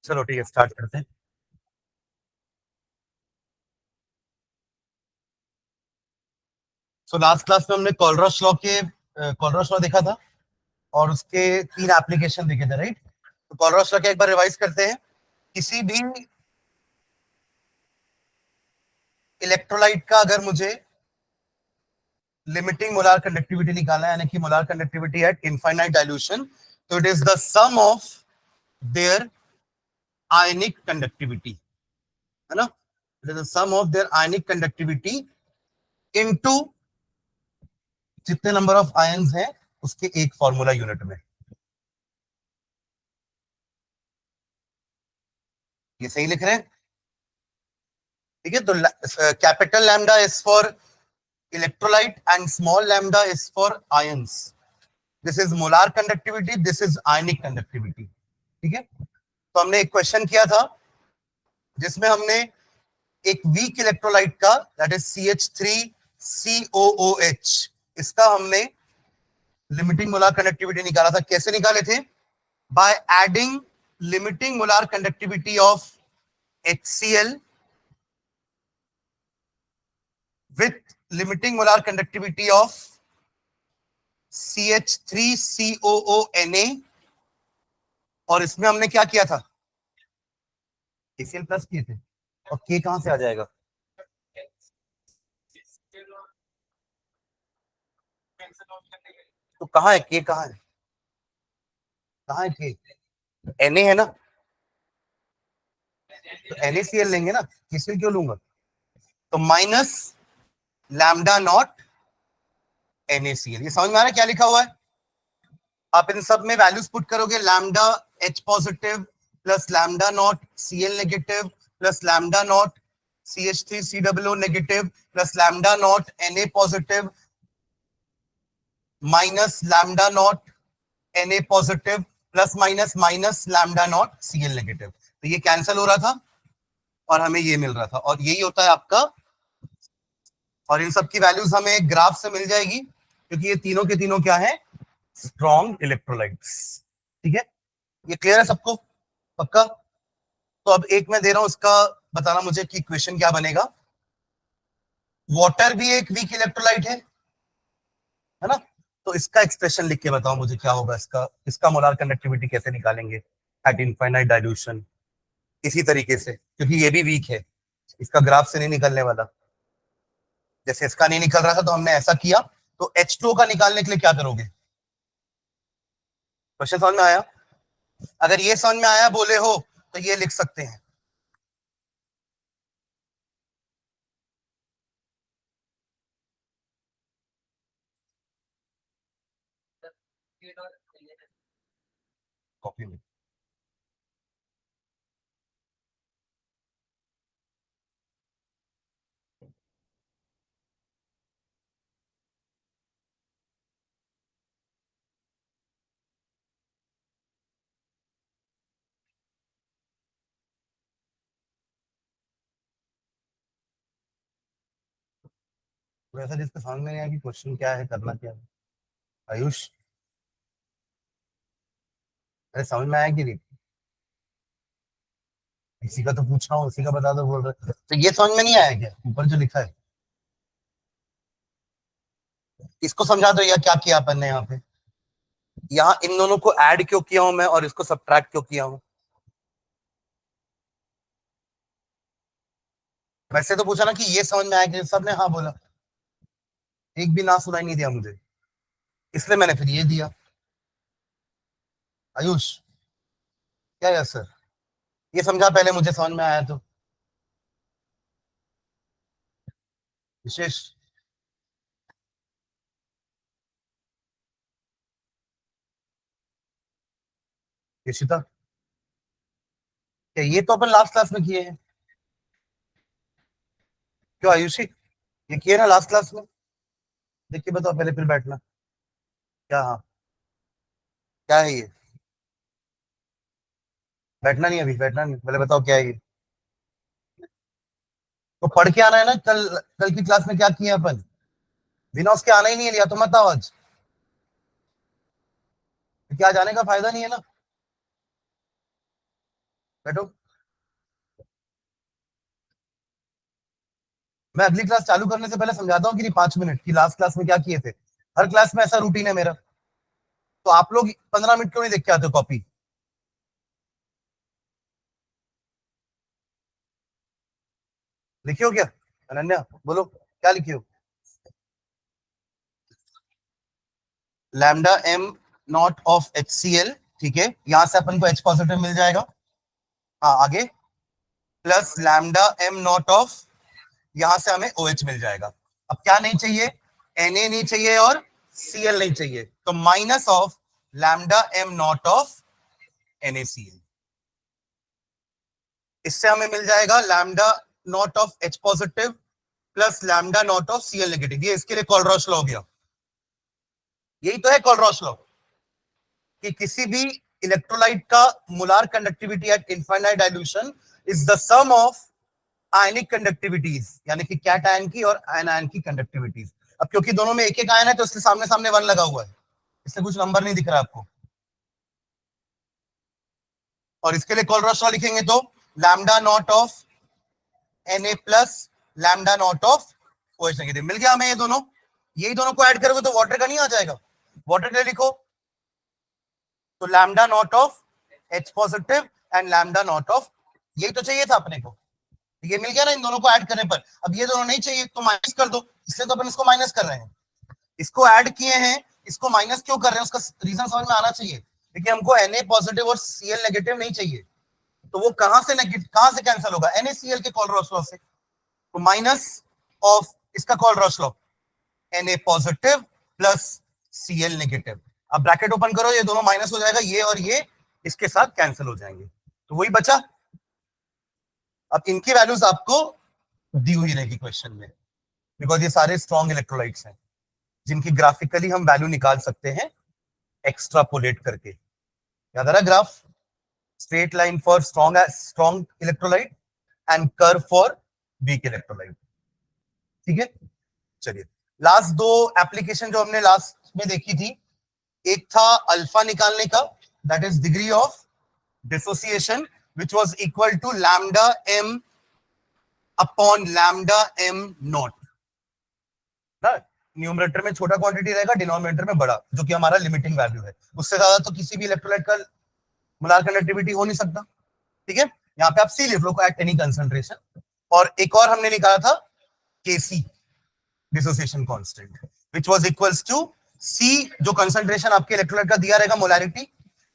चलो ठीक है, स्टार्ट करते हैं। सो लास्ट क्लास में हमने कॉलरॉस लॉ देखा था और उसके 3 एप्लीकेशन देखे थे, राइट? तो कॉलरॉस लॉ के एक बार रिवाइज करते हैं। किसी भी इलेक्ट्रोलाइट का अगर मुझे लिमिटिंग मोलार कंडक्टिविटी निकालना है, यानी कि molar conductivity at infinite dilution, तो it is the sum of their ionic conductivity, है ना? It is the sum of their ionic conductivity into जितने नंबर ऑफ आयंस हैं उसके एक फॉर्मूला यूनिट में। ये सही लिख रहे हैं? ठीक है, तो capital lambda is for electrolyte and small lambda is for ions. This is molar conductivity, this is ionic conductivity. ठीक है, तो हमने एक क्वेश्चन किया था जिसमें हमने एक वीक इलेक्ट्रोलाइट का, दैट इज CH3COOH, इसका हमने लिमिटिंग मोलार कंडक्टिविटी निकाला था। कैसे निकाले थे? By adding limiting molar conductivity of HCl with limiting molar conductivity of CH3COONA, और इसमें हमने क्या किया था? KCl प्लस किए थे। और K कहां से आ जाएगा? तो कहां है K? कहां है? कहां है K? Na है ना, तो NaCl लेंगे ना, KCl क्यों लूंगा? तो माइनस लैम्डा नॉट NaCl। ये समझ में आ रहा है क्या लिखा हुआ है? आप इन सब में वैल्यूज पुट करोगे, lambda H positive plus lambda not Cl negative plus lambda not CH3COO negative plus lambda not Na positive minus lambda naught Na positive plus minus minus lambda naught Cl negative. तो ये cancel हो रहा था और हमें ये मिल रहा था, और यही होता है आपका। और इन सब की वैल्यूज हमें ग्राफ से मिल जाएगी, क्योंकि ये तीनों के तीनों क्या है? Strong electrolytes. ठीक है, ये क्लियर है सबको? पक्का? तो अब एक मैं दे रहा हूं, उसका बताना मुझे कि क्वेश्चन क्या बनेगा। वाटर भी एक वीक इलेक्ट्रोलाइट है ना? तो इसका एक्सप्रेशन लिख के बताओ मुझे क्या होगा इसका। इसका मोलार कंडक्टिविटी कैसे निकालेंगे एट इनफाइनाइट डाइल्यूशन? इसी तरीके से, क्योंकि ये भी वीक है, इसका ग्राफ से नहीं निकलने वाला। जैसे इसका नहीं निकल रहा था तो हमने ऐसा किया। तो H2O का निकालने के लिए क्या करोगे? क्वेश्चन समझ में आया? अगर ये समझ में आया बोले हो तो ये लिख सकते हैं। कॉपी में तो ऐसा जिसके समझ में नहीं आया कि क्वेश्चन क्या है, करना क्या है। आयुष, अरे समझ में आया कि नहीं? इसी का तो पूछ रहा हूँ, उसी का बता दो बोल रहे। तो ये समझ में नहीं आया क्या ऊपर जो लिखा है? इसको समझा दो यार, क्या किया अपन ने यहाँ पे। यहाँ इन दोनों को ऐड क्यों किया हूं मैं और इसको सब्ट्रैक्ट क्यों किया हूं? वैसे तो पूछा ना कि ये समझ में आया कि सबने हाँ बोला, एक भी ना सुनाई नहीं दिया मुझे, इसलिए मैंने फिर ये दिया। आयुष, क्या यार सर, ये समझा पहले, मुझे समझ में आया तो। विशेष, यशिता, क्या ये तो अपन लास्ट क्लास में किए हैं? क्यों आयुषी, ये किए ना लास्ट क्लास में? देख के बताओ पहले, फिर बैठना। क्या? हाँ, क्या है ये? बैठना नहीं, अभी बैठना नहीं, पहले बताओ क्या है ये। तो पढ़ के आना है ना, कल कल की क्लास में क्या किए अपन, बिना उसके आना ही नहीं है, लिया तो मत आओ आज, क्या जाने का फायदा नहीं है ना, बैठो। मैं अगली क्लास चालू करने से पहले समझाता हूँ कि 5 मिनट की लास्ट क्लास में क्या किए थे। हर क्लास में ऐसा रूटीन है मेरा। तो आप लोग 15 मिनट क्यों नहीं देख के आते कॉपी? लिखे हो क्या? अनन्या बोलो क्या लिखे हो? Lambda M naught of H C L, ठीक है, यहां से अपन को एच पॉजिटिव मिल जाएगा। हाँ आगे, plus lambda M naught of, यहां से हमें ओ एच मिल जाएगा। अब क्या नहीं चाहिए, एन ए नहीं चाहिए और सी एल नहीं चाहिए, तो minus of lambda M naught of N A C L. इससे हमें मिल जाएगा lambda naught of H positive plus lambda naught of C L negative. ये इसके लिए कोलरॉश लॉ हो गया। यही तो है कोलरॉश लॉ, कि किसी भी इलेक्ट्रोलाइट का molar conductivity at infinite dilution is the sum of ionic conductivities, यानी कि कैट आयन की और आयन आयन की कंडक्टिविटीज। अब क्योंकि दोनों में एक एक आयन है तो इसके सामने सामने वन लगा हुआ है, इसलिए कुछ नंबर नहीं दिख रहा आपको। और इसके लिए कोलरॉश लॉ लिखेंगे तो lambda naught of Na plus lambda naught of OH negative मिल गया हमें ये दोनों। यही दोनों को ऐड करोगे तो वाटर का नहीं आ जाएगा? वाटर के लिए लिखो तो lambda naught of H positive and lambda naught of, यही तो चाहिए था अपने को, ये मिल गया ना इन दोनों को ऐड करने पर। अब ये दोनों नहीं चाहिए तो माइनस कर दो, इसलिए तो अपन इसको माइनस कर रहे हैं। इसको ऐड किए हैं, इसको माइनस क्यों कर रहे हैं उसका रीजन समझ में आना चाहिए, क्योंकि हमको Na पॉजिटिव और Cl नेगेटिव नहीं चाहिए। तो वो कहां से नेगेटिव, कहां से कैंसिल होगा, NaCl के कोलरॉश लॉ से। तो माइनस ऑफ इसका Kohlrausch law, Na positive plus Cl negative. अब ब्रैकेट ओपन करो, ये दोनों माइनस हो जाएगा, ये और ये इसके साथ कैंसिल हो जाएंगे, तो वही बचा। अब इनकी वैल्यूज आपको दी हुई रहेगी क्वेश्चन में, बिकॉज ये सारे स्ट्रॉन्ग इलेक्ट्रोलाइट्स हैं जिनकी ग्राफिकली हम वैल्यू निकाल सकते हैं एक्स्ट्रापोलेट करके। याद आ रहा graph, straight line for strong electrolyte and curve for weak electrolyte, ठीक है। चलिए, लास्ट दो एप्लीकेशन जो हमने लास्ट में देखी थी, एक था अल्फा निकालने का, that is degree of dissociation which was equal to lambda m upon lambda M naught. Numerator में छोटा क्वांटिटी रहेगा, डिनोमिनेटर में बड़ा, जो कि हमारा लिमिटिंग वैल्यू है। उससे ज्यादा तो किसी भी इलेक्ट्रोलाइट का मोलार कंडक्टिविटी हो नहीं सकता, ठीक है। यहाँ पे आप सी लिख लो एट एनी कंसंट्रेशन। और एक और हमने निकाला था K C, dissociation constant, which was equals to C, जो कंसंट्रेशन आपके इलेक्ट्रोलाइट का दिया रहेगा मोलारिटी,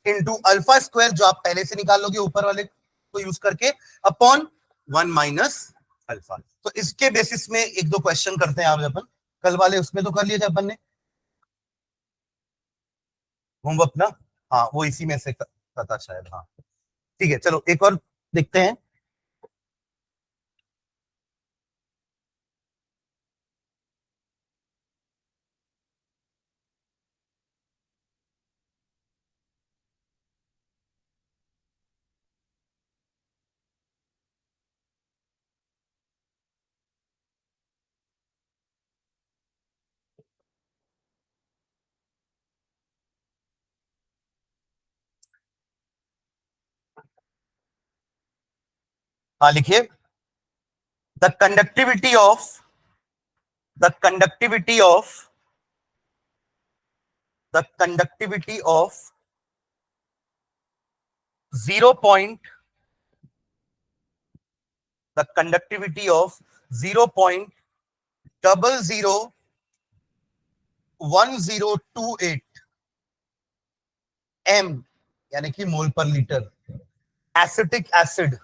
इनटू अल्फा स्क्वायर, जो आप पहले से निकाल लोगे ऊपर वाले को यूज करके, अपॉन 1 माइनस अल्फा। तो इसके बेसिस में एक दो क्वेश्चन करते हैं आज अपन। कल वाले उसमें तो कर लिए थे अपन ने होमवर्क ना, हाँ वो इसी में से था शायद, हाँ ठीक है। चलो एक और देखते हैं। हाँ लिखिए, the conductivity of the conductivity of the conductivity of 0 point the conductivity of 0.001028 m, यानी कि मोल पर लीटर, एसिटिक एसिड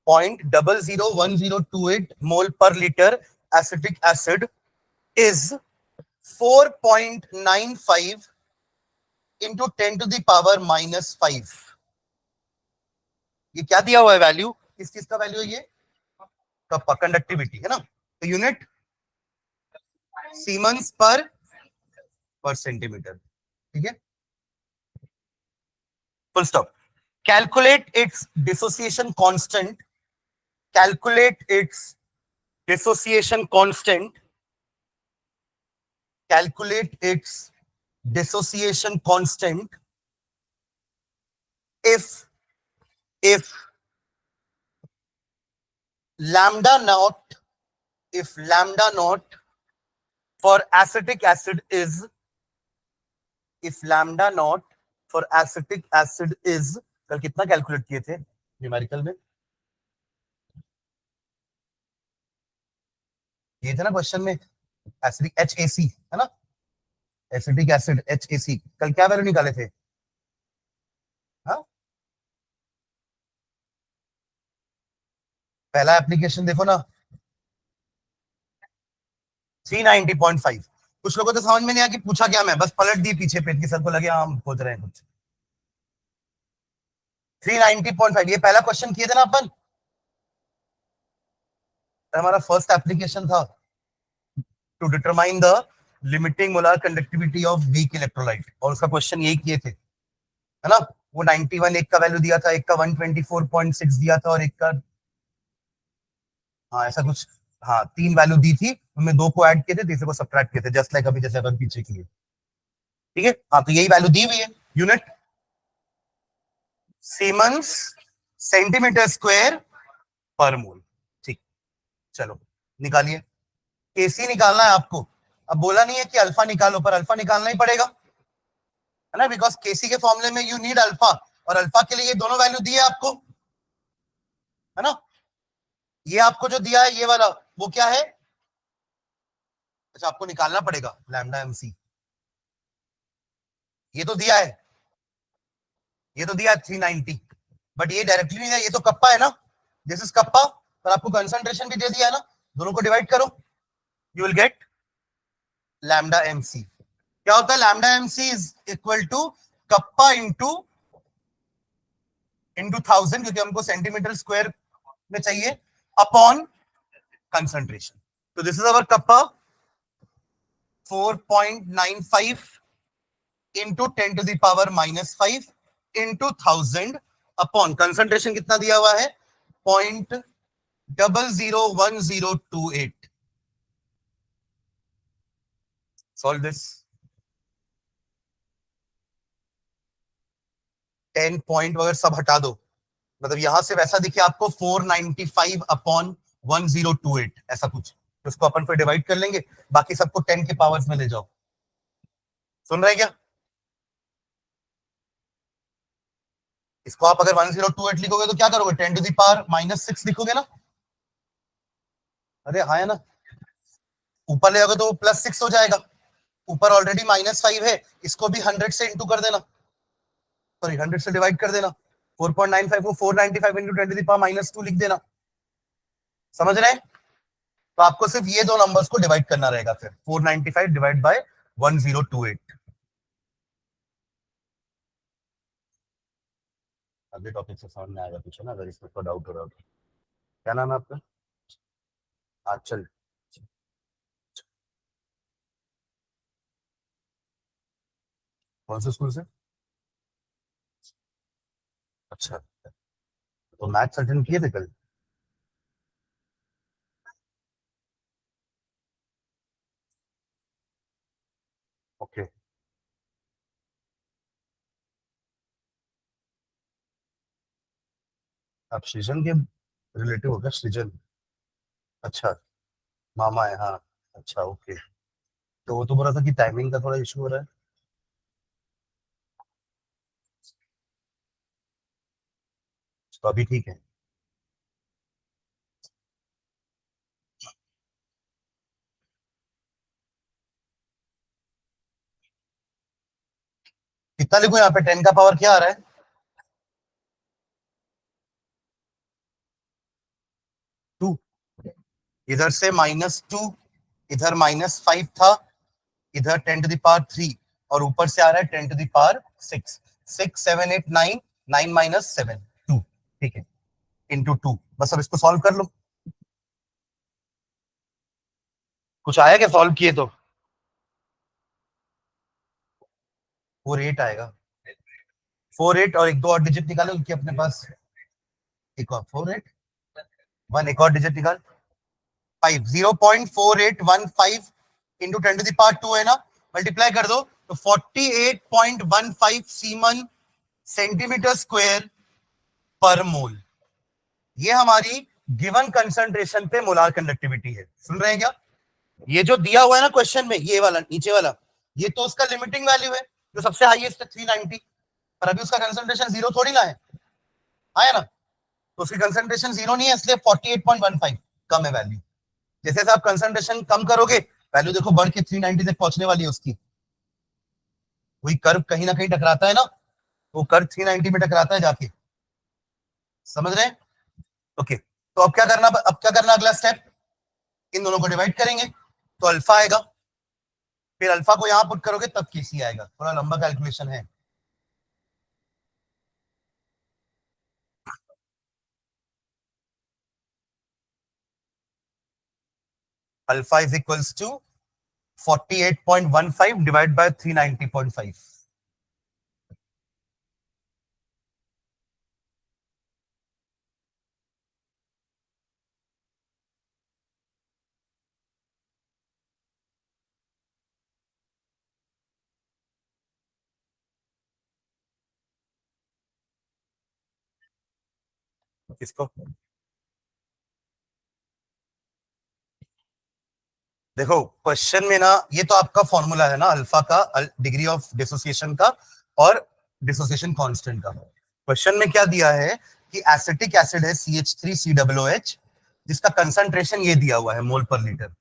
0.001028 मोल पर litre acetic acid is 4.95 into 10⁻⁻5। ये क्या दिया हुआ है वैल्यू, किस चीज का वैल्यू है ये, कंडक्टिविटी है ना, तो यूनिट सीमेंस पर सेंटीमीटर, ठीक है, full stop. Calculate its dissociation constant calculate its dissociation constant, calculate its dissociation constant if lambda naught, if lambda naught for acetic acid is, if lambda naught for acetic acid is, कल कितना calculate किए थे numerical में, ये थे ना question में, acidic HAC है ना, एसिडिक एसिड HAC, कल क्या वैल्यू निकाले थे? हाँ, पहला एप्लीकेशन देखो ना, 390.5। कुछ लोगों को तो समझ में नहीं आया कि पूछा क्या, मैं बस पलट दी पीछे पेट की, सबको लगे हम खोज रहे हैं कुछ। 390.5 ये पहला क्वेश्चन किए थे ना अपन, हमारा फर्स्ट एप्लीकेशन था to determine the limiting molar conductivity of weak electrolyte, और उसका क्वेश्चन यही किए थे, है ना। वो 91 एक का वैल्यू दिया था, एक का 124.6 दिया था, और एक का, हाँ ऐसा कुछ, हाँ 3 वैल्यू दी थी, उनमें 2 को ऐड किए थे, तीसरे को सब्ट्रैक्ट किए थे, जस्ट लाइक अभी जैसे अपन पीछे किए, ठीक है। हाँ तो यही वैल्यू दी हुई है, यूनिट सीमेंस सेंटीमीटर स्क्वायर पर मोल, ठीक। चलो निकालिए, केसी निकालना है आपको। अब बोला नहीं है कि अल्फा निकालो, पर अल्फा निकालना ही पड़ेगा, है ना, बिकॉज केसी के फॉर्मूले में यू नीड अल्फा, और अल्फा के लिए ये दोनों वैल्यू दी है आपको, है ना। ये आपको जो दिया है ये वाला, वो क्या है? अच्छा आपको निकालना पड़ेगा लैम्डा एमसी, ये तो दिया है, ये तो दिया है 390, बट ये डायरेक्टली नहीं है, ये तो कप्पा है ना, दिस इज कप्पा, पर आपको कंसंट्रेशन भी दे दिया है ना, दोनों को डिवाइड करो, you will get lambda m c. क्या होता है lambda m c is equal to kappa into 1000, क्योंकि हमको सेंटीमीटर स्क्वायर में चाहिए, अपॉन कंसंट्रेशन। तो this is our kappa 4.95 into 10⁻⁻5 into 1000 upon concentration कितना दिया हुआ है 0.001028। सॉल्व दिस, 10 पॉइंट वगैरह सब हटा दो, मतलब यहां से वैसा दिखे आपको 495 अपॉन 1028 ऐसा कुछ, तो उसको अपन फिर डिवाइड कर लेंगे, बाकी सबको 10 के पावर्स में ले जाओ। सुन रहे क्या? इसको आप अगर 1028 लिखोगे तो क्या करोगे, 10⁻⁻6 लिखोगे ना, अरे हाँ है ना, ऊपर ले जाओगे तो +6 हो जाएगा, ऊपर ऑलरेडी -5 है, इसको भी 100 से इंटू कर देना, सॉरी 100 से डिवाइड कर देना, 4.95 को 495 इंटू 10⁻2 लिख देना, समझ रहे हैं? तो आपको सिर्फ ये दो नंबर्स को डिवाइड करना रहेगा, फिर 495 डिवाइड बाय 1028। अगले टॉपिक से समझ में आएगा कुछ, है ना, अगर इसमें कोई डाउट हो रहा हो तो। क्या नाम है आपका? आंचल। कौन से स्कूल से? अच्छा, तो मैथ्स अटेंड किए थे कल? ओके, आप सृजन के रिलेटिव हो क्या, सृजन? अच्छा, मामा है, हाँ। अच्छा ओके, तो वो तो बोल रहा था कि टाइमिंग का थोड़ा इशू हो रहा है। तो अभी ठीक है? कितना लिखो यहाँ पे, 10 का पावर क्या आ रहा है? 2, इधर से -2, इधर -5 था, इधर 10⁻3, और ऊपर से आ रहा है 10⁻6, 6 7 8 9, 9 - 7 2, ठीक है, इंटू 2। बस अब इसको सॉल्व कर लो, कुछ आया क्या सॉल्व किए तो? 48 आएगा, 48, और एक दो और डिजिट निकालो, क्योंकि अपने पास एक और 48 1 एक और डिजिट निकाल, 5, 0.4815 इंटू 10⁻², है ना, मल्टीप्लाई कर दो तो 48.15 सीमन सेंटीमीटर स्क्वायर पर मोल। ये हमारी गिवन कंसंट्रेशन पे मोलार कंडक्टिविटी है। सुन रहे हैं क्या? ये जो दिया हुआ है ना क्वेश्चन में, ये वाला नीचे वाला, ये तो उसका लिमिटिंग वैल्यू है जो सबसे हाईएस्ट है 390, पर अभी उसका कंसंट्रेशन जीरो थोड़ी ना है, आया ना, तो उसकी कंसंट्रेशन जीरो नहीं है, इसलिए 48.15 कम है वैल्यू। जैसे जैसे आप कंसंट्रेशन कम करोगे वैल्यू देखो बढ़ के 390 तक पहुंचने वाली है उसकी। वही कर्व कहीं ना कहीं टकराता है ना, वो कर्व 390 में टकराता है जाके, समझ रहे हैं? ओके, तो अब क्या करना, अगला स्टेप, इन दोनों को डिवाइड करेंगे तो अल्फा आएगा, फिर अल्फा को यहां पुट करोगे तब केसी आएगा। थोड़ा लंबा कैलकुलेशन है। Alpha is equals to 48.15 divide by 390.5। इसको देखो क्वेश्चन में ना, ये तो आपका फॉर्मूला है ना अल्फा का, डिग्री ऑफ डिसोसिएशन का और डिसोसिएशन कांस्टेंट का। क्वेश्चन में क्या दिया है कि एसिटिक एसिड है CH3COOH, जिसका कंसंट्रेशन ये दिया हुआ है मोल पर लीटर।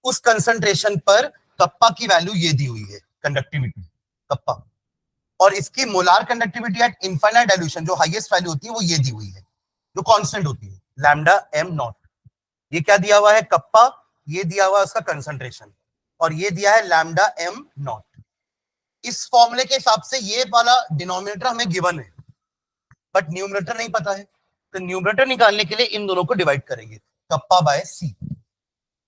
उस कंसंट्रेशन पर कप्पा की वैल्यू ये दी हुई है, कंडक्टिविटी कप्पा, और इसकी molar conductivity at infinite dilution जो हाईएस्ट वैल्यू होती है वो ये दी हुई है, जो कांस्टेंट होती है लैम्डा एम नॉट। ये क्या दिया हुआ है, कप्पा, ये दिया हुआ है उसका कंसंट्रेशन, और ये दिया है लैम्डा एम नॉट। इस फॉर्मूले के हिसाब से ये वाला डिनोमिनेटर हमें गिवन है, बट न्यूमरेटर नहीं पता है, तो न्यूमरेटर निकालने के लिए इन दोनों को डिवाइड करेंगे, कप्पा बाय सी।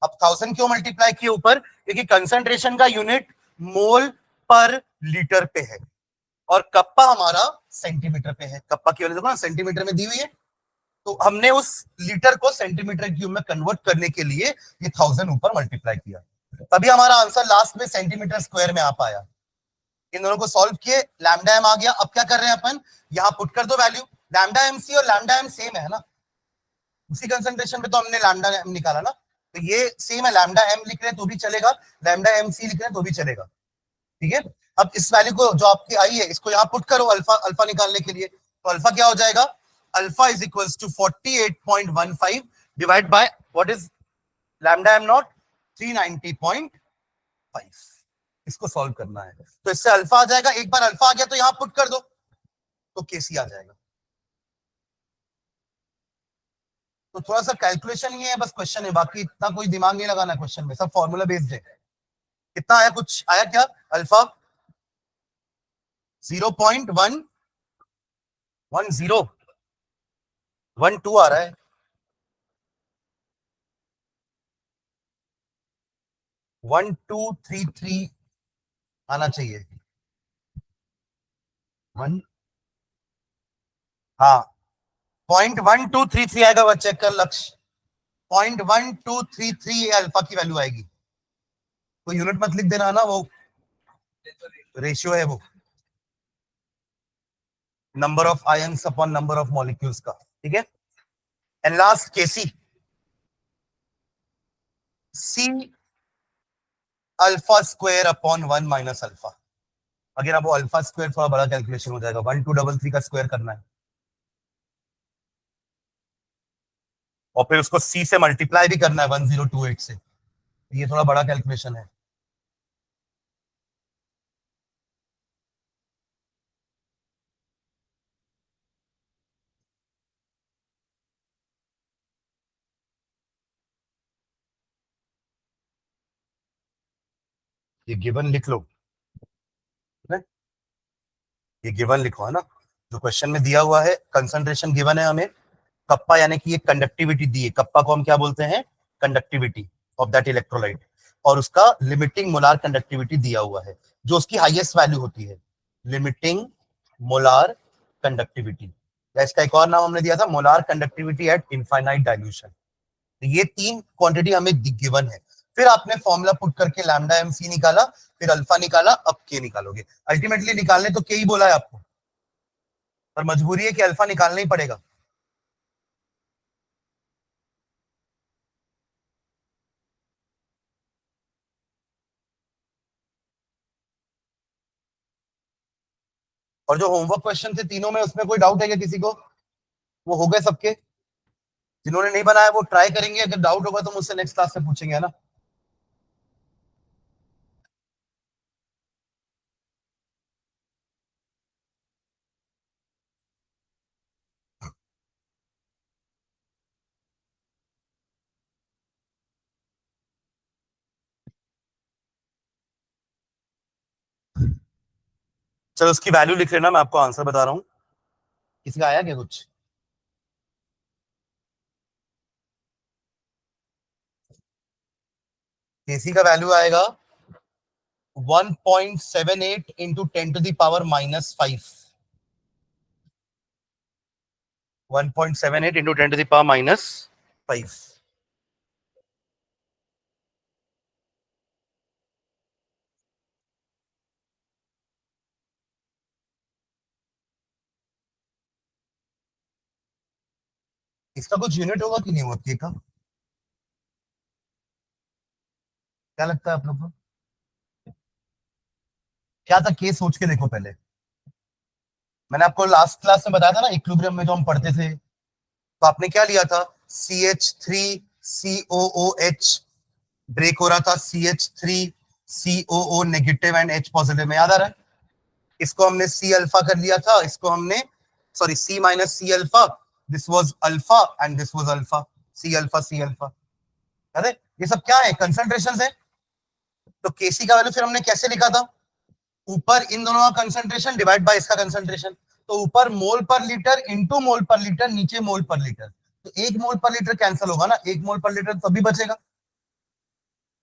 अब 1000 क्यों मल्टीप्लाई किए ऊपर, क्योंकि कंसंट्रेशन का यूनिट मोल पर लीटर पे है और कप्पा हमारा सेंटीमीटर पे है। कप्पा की वैल्यू देखो ना, सेंटीमीटर में दी हुई है, तो हमने उस लीटर को सेंटीमीटर क्यूब में कन्वर्ट करने के लिए ये 1000 ऊपर मल्टीप्लाई किया, तभी हमारा आंसर लास्ट में सेंटीमीटर स्क्वायर में आ पाया। इन दोनों को सॉल्व किए, लैम्डा एम आ गया। अब क्या कर रहे हैं अपन, यहां पुट कर दो वैल्यू, लैम्डा एम सी और लैम्डा एम सेम है ना, उसी कंसंट्रेशन पे तो हमने लैम्डा एम निकाला ना, तो ये सेम है, लैम्डा एम लिख रहे हैं तो भी चलेगा, लैम्डा एम सी लिख रहे हैं तो भी चलेगा, ठीक है। अब इस वैल्यू को जो आपकी आई है इसको यहाँ पुट करो अल्फा, अल्फा निकालने के लिए, तो अल्फा क्या हो जाएगा, alpha is equals to 48.15 divide by what is lambda M naught 390.5। इसको सॉल्व करना है, तो इससे अल्फा आ जाएगा, एक बार अल्फा आ गया तो यहां पुट कर दो तो केसी आ जाएगा। तो थोड़ा सा कैलकुलेशन ही है बस, क्वेश्चन है, बाकी इतना कोई दिमाग नहीं लगाना क्वेश्चन में, सब फॉर्मूला बेस्ड है। कितना आया, कुछ आया क्या, अल्फा 0.11012 आ रहा है, 1233 आना चाहिए, वन, हाँ 0.1233 आएगा, वह चेक कर लक्ष्य, 0.1233 अल्फा की वैल्यू आएगी। कोई यूनिट मत लिख देना ना, वो रेशियो है, वो number of ions upon number of molecules का, ठीक है। And last KC, C alpha square upon 1 minus alpha. अगर अब वो अल्फा स्क्वायर थोड़ा बड़ा कैलकुलेशन हो जाएगा, 1233 का स्क्वायर करना है और फिर उसको सी से मल्टीप्लाई भी करना है 1028 से, ये थोड़ा बड़ा कैलकुलेशन है। ये गिवन लिख लो, ये गिवन लिखो है ना, जो क्वेश्चन में दिया हुआ है, कंसंट्रेशन गिवन है हमें, कप्पा यानी कि ये कंडक्टिविटी दी है, कप्पा को हम क्या बोलते हैं, कंडक्टिविटी ऑफ दैट इलेक्ट्रोलाइट, और उसका लिमिटिंग मोलार कंडक्टिविटी दिया हुआ है, जो उसकी हाईएस्ट वैल्यू होती है, लिमिटिंग मोलार कंडक्टिविटी। या इसका एक और नाम हमने दिया था molar conductivity at infinite dilution. तो ये 3 क्वांटिटी हमें गिवन है। फिर आपने फॉर्मूला पुट करके लैम्डा एम सी निकाला, फिर अल्फा निकाला, अब के निकालोगे। अल्टीमेटली निकालने तो के ही बोला है आपको, पर मजबूरी है कि अल्फा निकालना ही पड़ेगा। और जो होमवर्क क्वेश्चन थे तीनों में, उसमें कोई डाउट है क्या किसी को? वो हो गए सबके? जिन्होंने नहीं बनाया वो ट्राई करेंगे, अगर डाउट होगा तो मुझसे नेक्स्ट क्लास में पूछेंगे, है ना? चलो उसकी वैल्यू लिख लेना, मैं आपको आंसर बता रहा हूँ। किसी का आया क्या कुछ? केसी का वैल्यू आएगा 1.78 इंटू 10⁻⁻5। 1.78 इंटू 10⁻⁻5। इसका कुछ यूनिट होगा कि नहीं होगा के का? क्या लगता है आप लोग को? क्या था के, सोच के देखो पहले। मैंने आपको लास्ट क्लास में बताया था ना, इक्विलिब्रियम में जो हम पढ़ते थे, तो आपने क्या लिया था? CH3COOH ब्रेक हो रहा था, CH3COO negative and H positive में, याद आ रहा है? इसको हमने सी अल्फा कर लिया था, इसको हमने sorry C minus C alpha, this was alpha and this was alpha, C alpha C alpha. अरे ये सब क्या है? कंसंट्रेशन है। तो केसी का वैल्यू फिर हमने कैसे लिखा था? ऊपर इन दोनों का कंसंट्रेशन डिवाइड बाय इसका कंसंट्रेशन। तो ऊपर मोल पर लीटर इंटू मोल पर लीटर, नीचे मोल पर लीटर। तो 1 मोल पर लीटर कैंसिल होगा ना, 1 मोल पर लीटर तभी बचेगा,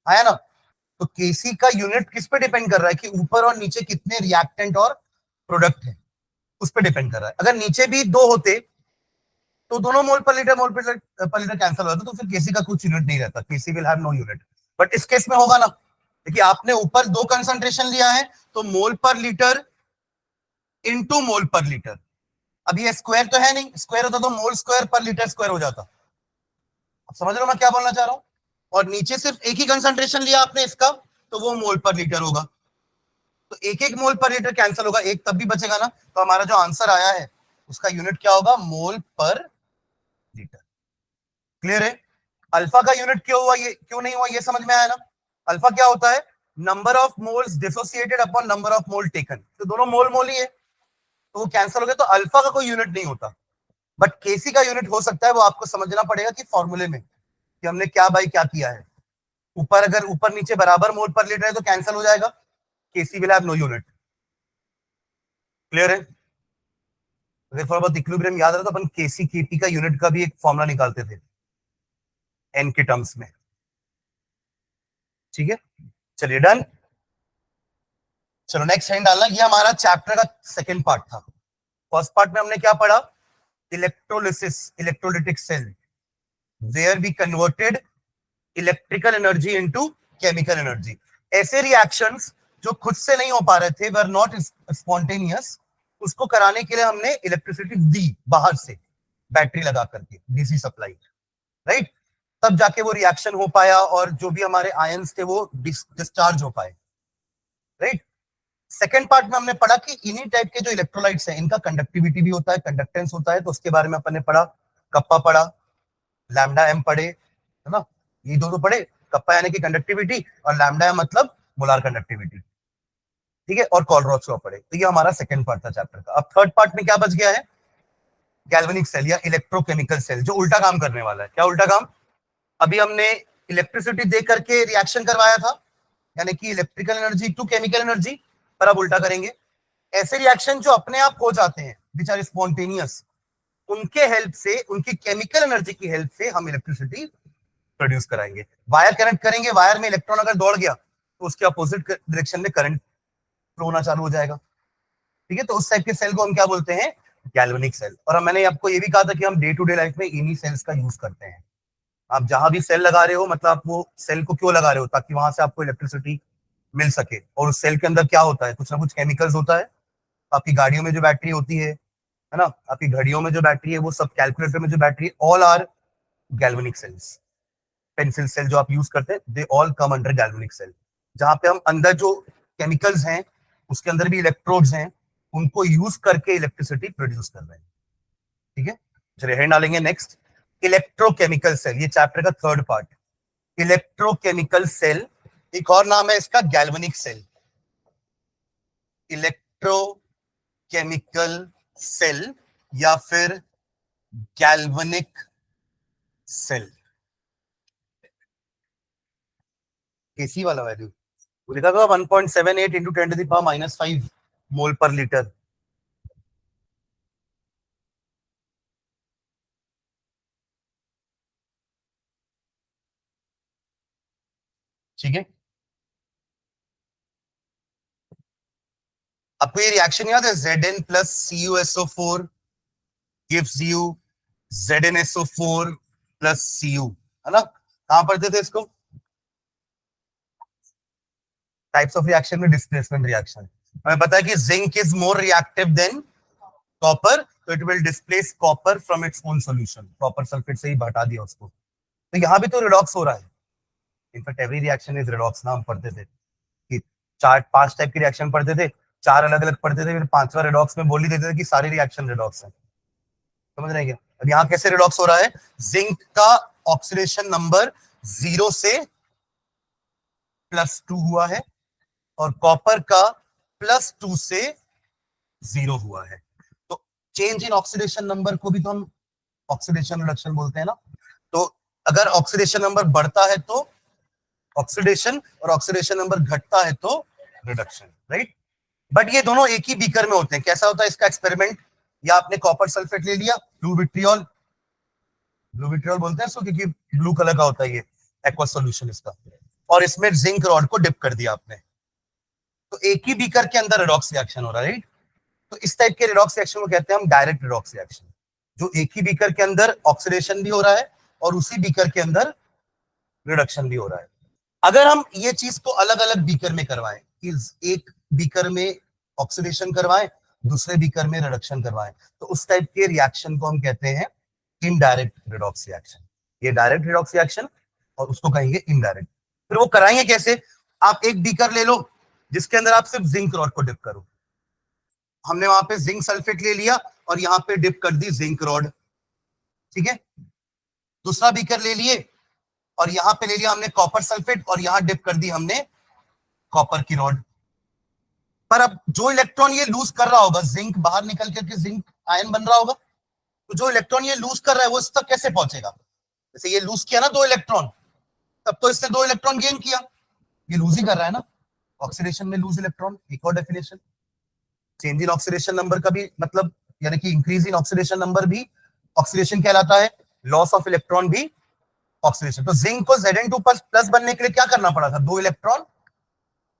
आया ना? तो केसी का यूनिट किस पे डिपेंड कर रहा है कि ऊपर और नीचे कितने रिएक्टेंट और प्रोडक्ट है, उस पर डिपेंड कर रहा है। अगर नीचे भी 2 होते तो दोनों मोल पर लीटर कैंसिल हो जाता, तो फिर केसी का कुछ यूनिट नहीं रहता, K C will have no unit. But इस केस में होगा ना, देखिए आपने ऊपर 2 कंसंट्रेशन लिया है, तो मोल पर लीटर इंटू मोल पर लीटर। अब ये स्क्वायर तो है नहीं, स्क्वायर होता तो मोल स्क्वायर पर लीटर स्क्वायर हो जाता। अब समझ रहे हो मैं क्या बोलना चाह रहा हूं? और नीचे सिर्फ एक ही कंसंट्रेशन लिया आपने इसका, तो वो मोल पर लीटर होगा। तो एक एक मोल पर लीटर कैंसिल होगा, एक तब भी बचेगा ना। तो हमारा जो आंसर आया है उसका यूनिट क्या होगा? मोल पर लीटर। क्लियर है? अल्फा का यूनिट क्यों हुआ, ये क्यों नहीं हुआ, ये समझ में आया ना? अल्फा क्या होता है? Number of moles dissociated upon number of mole taken. तो दोनों मोल मोल ही है, तो वो कैंसिल हो गया, तो अल्फा का कोई यूनिट नहीं होता। बट केसी का यूनिट हो सकता है, वो आपको समझना पड़ेगा कि फॉर्मूले में कि हमने क्या बाई क्या किया है। ऊपर अगर ऊपर नीचे बराबर मोल पर लीटर है तो कैंसिल हो जाएगा, K C will have no unit. Clear है? अगर थोड़ा बहुत इक्विलिब्रियम याद रहा तो अपन केसी केपी का यूनिट का भी एक फॉर्मूला निकालते थे एन के टर्म्स में। ठीक है, चलिए डन। चलो नेक्स्ट हैंड डालना, ये हमारा चैप्टर का सेकंड पार्ट था। फर्स्ट पार्ट में हमने क्या पढ़ा? Electrolysis, electrolytic cell, where we converted electrical energy into chemical energy. ऐसे रिएक्शंस जो खुद से नहीं हो पा रहे थे, वर नॉट स्पॉन्टेनियस, उसको कराने के लिए हमने इलेक्ट्रिसिटी दी बाहर से, बैटरी लगा करके, डीसी सप्लाई, राइट? तब जाके वो रिएक्शन हो पाया और जो भी हमारे आयंस थे वो डिस्चार्ज हो पाए, राइट? सेकेंड पार्ट में हमने पढ़ा कि इन्हीं टाइप के जो इलेक्ट्रोलाइट्स हैं इनका कंडक्टिविटी भी होता है, कंडक्टेंस होता है, तो उसके बारे में अपन ने पढ़ा। कप्पा पढ़ा, लैम्डा एम पढ़े, है ना? ये दो तो पढ़े, कप्पा यानी कि कंडक्टिविटी और लैम्डा एम मतलब मोलार कंडक्टिविटी, ठीक है? और कॉलरॉच लॉ पढ़े। तो ये हमारा सेकंड पार्ट था चैप्टर का। अब थर्ड पार्ट में क्या बच गया है? गैल्वेनिक सेल या इलेक्ट्रोकेमिकल सेल, जो उल्टा काम करने वाला है। क्या उल्टा काम? अभी हमने इलेक्ट्रिसिटी दे करके रिएक्शन करवाया था, यानी कि electrical energy to chemical energy, पर अब उल्टा करेंगे। ऐसे रिएक्शन जो अपने आप हो जाते हैं, विच आर स्पॉन्टेनियस, उनके हेल्प से, उनकी केमिकल एनर्जी की हेल्प से हम इलेक्ट्रिसिटी प्रोड्यूस कराएंगे। वायर कनेक्ट करेंगे, वायर में इलेक्ट्रॉन अगर दौड़ गया तो उसके अपोजिट डायरेक्शन में करंट फ्लो होना चालू हो जाएगा, ठीक है? तो उस टाइप के सेल को हम क्या बोलते हैं? Galvanic cell. और मैंने आपको ये भी कहा था कि हम डे टू डे लाइफ में इन्हीं सेल्स का यूज करते हैं। आप जहां भी सेल लगा रहे हो, मतलब आप वो सेल को क्यों लगा रहे हो, ताकि वहां से आपको इलेक्ट्रिसिटी मिल सके। और उस सेल के अंदर क्या होता है, कुछ ना कुछ केमिकल्स होता है। आपकी गाड़ियों में जो बैटरी होती है ना, आपकी घड़ियों में जो बैटरी है, वो सब, कैलकुलेटर में जो battery, all are galvanic cells. Pencil cell जो आप यूज करते हैं, they all come under galvanic cell. जहां पे हम अंदर जो केमिकल्स हैं, उसके अंदर भी इलेक्ट्रोड्स हैं, उनको यूज करके इलेक्ट्रिसिटी प्रोड्यूस कर रहे हैं। ठीक है, चलिए हेड डालेंगे नेक्स्ट, इलेक्ट्रोकेमिकल सेल। ये चैप्टर का थर्ड पार्ट, इलेक्ट्रोकेमिकल सेल। एक और नाम है इसका गैल्वेनिक सेल। इलेक्ट्रोकेमिकल सेल या फिर गैल्वेनिक सेल। केसी वाला वैल्यू वो लिखा था 1.78 इंटू 10⁻⁻5 मोल पर लीटर। ठीक है, आपको ये रिएक्शन याद है, Zn plus CuSO4 gives you ZnSO4 plus Cu, है ना। कहां पढ़ते थे इसको, टाइप्स ऑफ रिएक्शन में डिस्प्लेसमेंट रिएक्शन। हमें पता है कि zinc is more reactive than copper, तो it will displace copper from its own solution. Copper sulphate से ही हटा दिया उसको। तो यहाँ भी तो रिडॉक्स हो रहा है। In fact every reaction is redox ना, हम पढ़ते थे कि 4-5 टाइप की रिएक्शन पढ़ते थे, 4 अलग अलग पढ़ते थे, फिर 5वां रिडॉक्स में बोल ही देते थे कि सारी रिएक्शन रिडॉक्स है। समझ रहे हैं क्या। अब यहाँ कैसे रिडॉक्स हो रहा है, जिंक का ऑक्सीडेशन नंबर 0 से +2 हुआ है और कॉपर का +2 से 0 हुआ है। तो चेंज इन ऑक्सीडेशन नंबर को भी तो हम ऑक्सीडेशन रिडक्शन बोलते हैं ना। तो अगर ऑक्सीडेशन नंबर बढ़ता है तो ऑक्सीडेशन, और ऑक्सीडेशन नंबर घटता है तो रिडक्शन, राइट। बट ये दोनों एक ही बीकर में होते हैं। कैसा होता है इसका एक्सपेरिमेंट, या आपने कॉपर सल्फेट ले लिया, ब्लू विट्रियोल, ब्लू विट्रियोल बोलते हैं इसको क्योंकि ब्लू कलर का होता है ये एक्वा सॉल्यूशन इसका, और इसमें जिंक रॉड को डिप कर दिया आपने, तो एक ही बीकर के अंदर रिडॉक्स रिएक्शन हो रहा है, राइट। तो इस टाइप के रिडॉक्स रिएक्शन को कहते हैं हम डायरेक्ट रिडॉक्स रिएक्शन, जो एक ही बीकर के अंदर ऑक्सीडेशन भी हो रहा है और उसी बीकर के अंदर रिडक्शन भी हो रहा है। अगर हम ये चीज को अलग अलग बीकर में करवाएं, एक बीकर में ऑक्सीडेशन करवाएं, दूसरे बीकर में रिडक्शन करवाएं, तो उस टाइप के रिएक्शन को हम कहते हैं इनडायरेक्ट रिडॉक्स रिएक्शन। ये डायरेक्ट रिडॉक्स रिएक्शन और उसको कहेंगे इनडायरेक्ट। फिर वो कराएंगे कैसे, आप एक बीकर ले लो जिसके अंदर आप सिर्फ जिंक रॉड को डिप करो। हमने वहां पे जिंक सल्फेट ले लिया और यहां पे डिप कर दी जिंक रॉड, ठीक है। दूसरा बीकर ले लिए और यहां पे ले लिया हमने कॉपर सल्फेट और यहां डिप कर दी हमने कॉपर की रॉड। पर अब जो इलेक्ट्रॉन ये लूज कर रहा होगा, जिंक बाहर निकल करके जिंक आयन बन रहा होगा, तो जो इलेक्ट्रॉन ये लूज कर रहा है वो इस तक कैसे पहुंचेगा। जैसे ये लूज किया ना 2 इलेक्ट्रॉन, तब तो इसने 2 इलेक्ट्रॉन गेन किया, ये लूज ही कर रहा है ना। ऑक्सीडेशन में लूज इलेक्ट्रॉन, एक और definition. Change in oxidation number का भी मतलब, यानी कि इंक्रीज इन ऑक्सीडेशन नंबर भी ऑक्सीडेशन कहलाता है, लॉस ऑफ इलेक्ट्रॉन भी ऑक्सीडेशन। तो जिंक को Zn2 प्लस बनने के लिए क्या करना पड़ा था, 2 इलेक्ट्रॉन,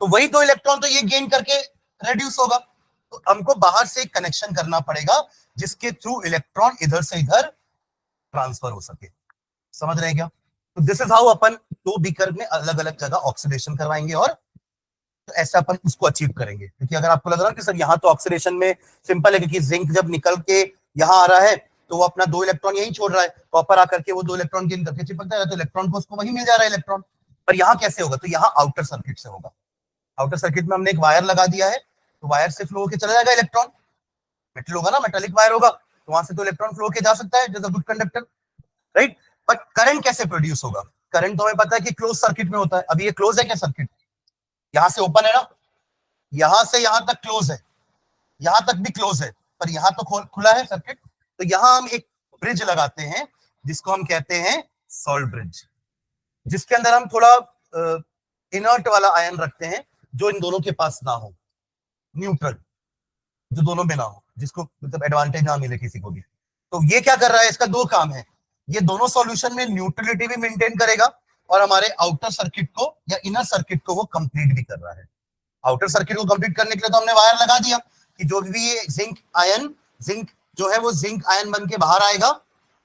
तो वही 2 इलेक्ट्रॉन तो ये गेन करके रेड्यूस होगा। तो हमको बाहर से एक कनेक्शन करना पड़ेगा जिसके थ्रू इलेक्ट्रॉन इधर से इधर ट्रांसफर हो सके। समझ रहे हैं क्या। तो this is how upon 2 beaker में अलग अलग जगह ऑक्सीडेशन करवाएंगे और तो ऐसा अपन उसको अचीव करेंगे। क्योंकि अगर आपको लग रहा है कि सर यहाँ तो ऑक्सीडेशन में सिंपल है, क्योंकि जिंक जब निकल के यहाँ आ रहा है तो वो अपना 2 इलेक्ट्रॉन यहीं छोड़ रहा है, कॉपर आकर के वो 2 इलेक्ट्रॉन गेन करके चिपकता है, तो इलेक्ट्रॉन को उसको वहीं मिल जा रहा है इलेक्ट्रॉन। पर यहाँ कैसे होगा, तो यहाँ आउटर सर्किट से होगा। आउटर सर्किट में हमने एक वायर लगा दिया है, तो वायर से फ्लो होकर चला जाएगा इलेक्ट्रॉन। मेटल होगा ना, मेटालिक वायर होगा, तो वहां से तो इलेक्ट्रॉन फ्लो होकर जा सकता है जैसे good conductor, right. But current कैसे प्रोड्यूस होगा, करंट तो हमें पता है कि क्लोज सर्किट में होता है। अभी ये क्लोज है क्या सर्किट, यहां से ओपन है ना, यहां से यहां तक क्लोज है, यहां तक भी क्लोज है, पर यहां तो खुला है सर्किट। तो यहां हम एक ब्रिज लगाते हैं जिसको हम कहते हैं सॉल्ट ब्रिज, जिसके अंदर हम थोड़ा इनर्ट वाला आयन रखते हैं जो इन दोनों के पास ना हो, न्यूट्रल, जो दोनों में ना हो, जिसको मतलब एडवांटेज ना मिले किसी को भी। तो ये क्या कर रहा है, इसका 2 काम है, ये दोनों सॉल्यूशन में न्यूट्रलिटी भी मेंटेन करेगा और हमारे आउटर सर्किट को या इनर सर्किट को वो कंप्लीट भी कर रहा है। आउटर सर्किट को कंप्लीट करने के लिए तो हमने वायर लगा दिया कि जो भी ये जिंक आयन, जिंक जो है वो जिंक आयन बन के बाहर आएगा,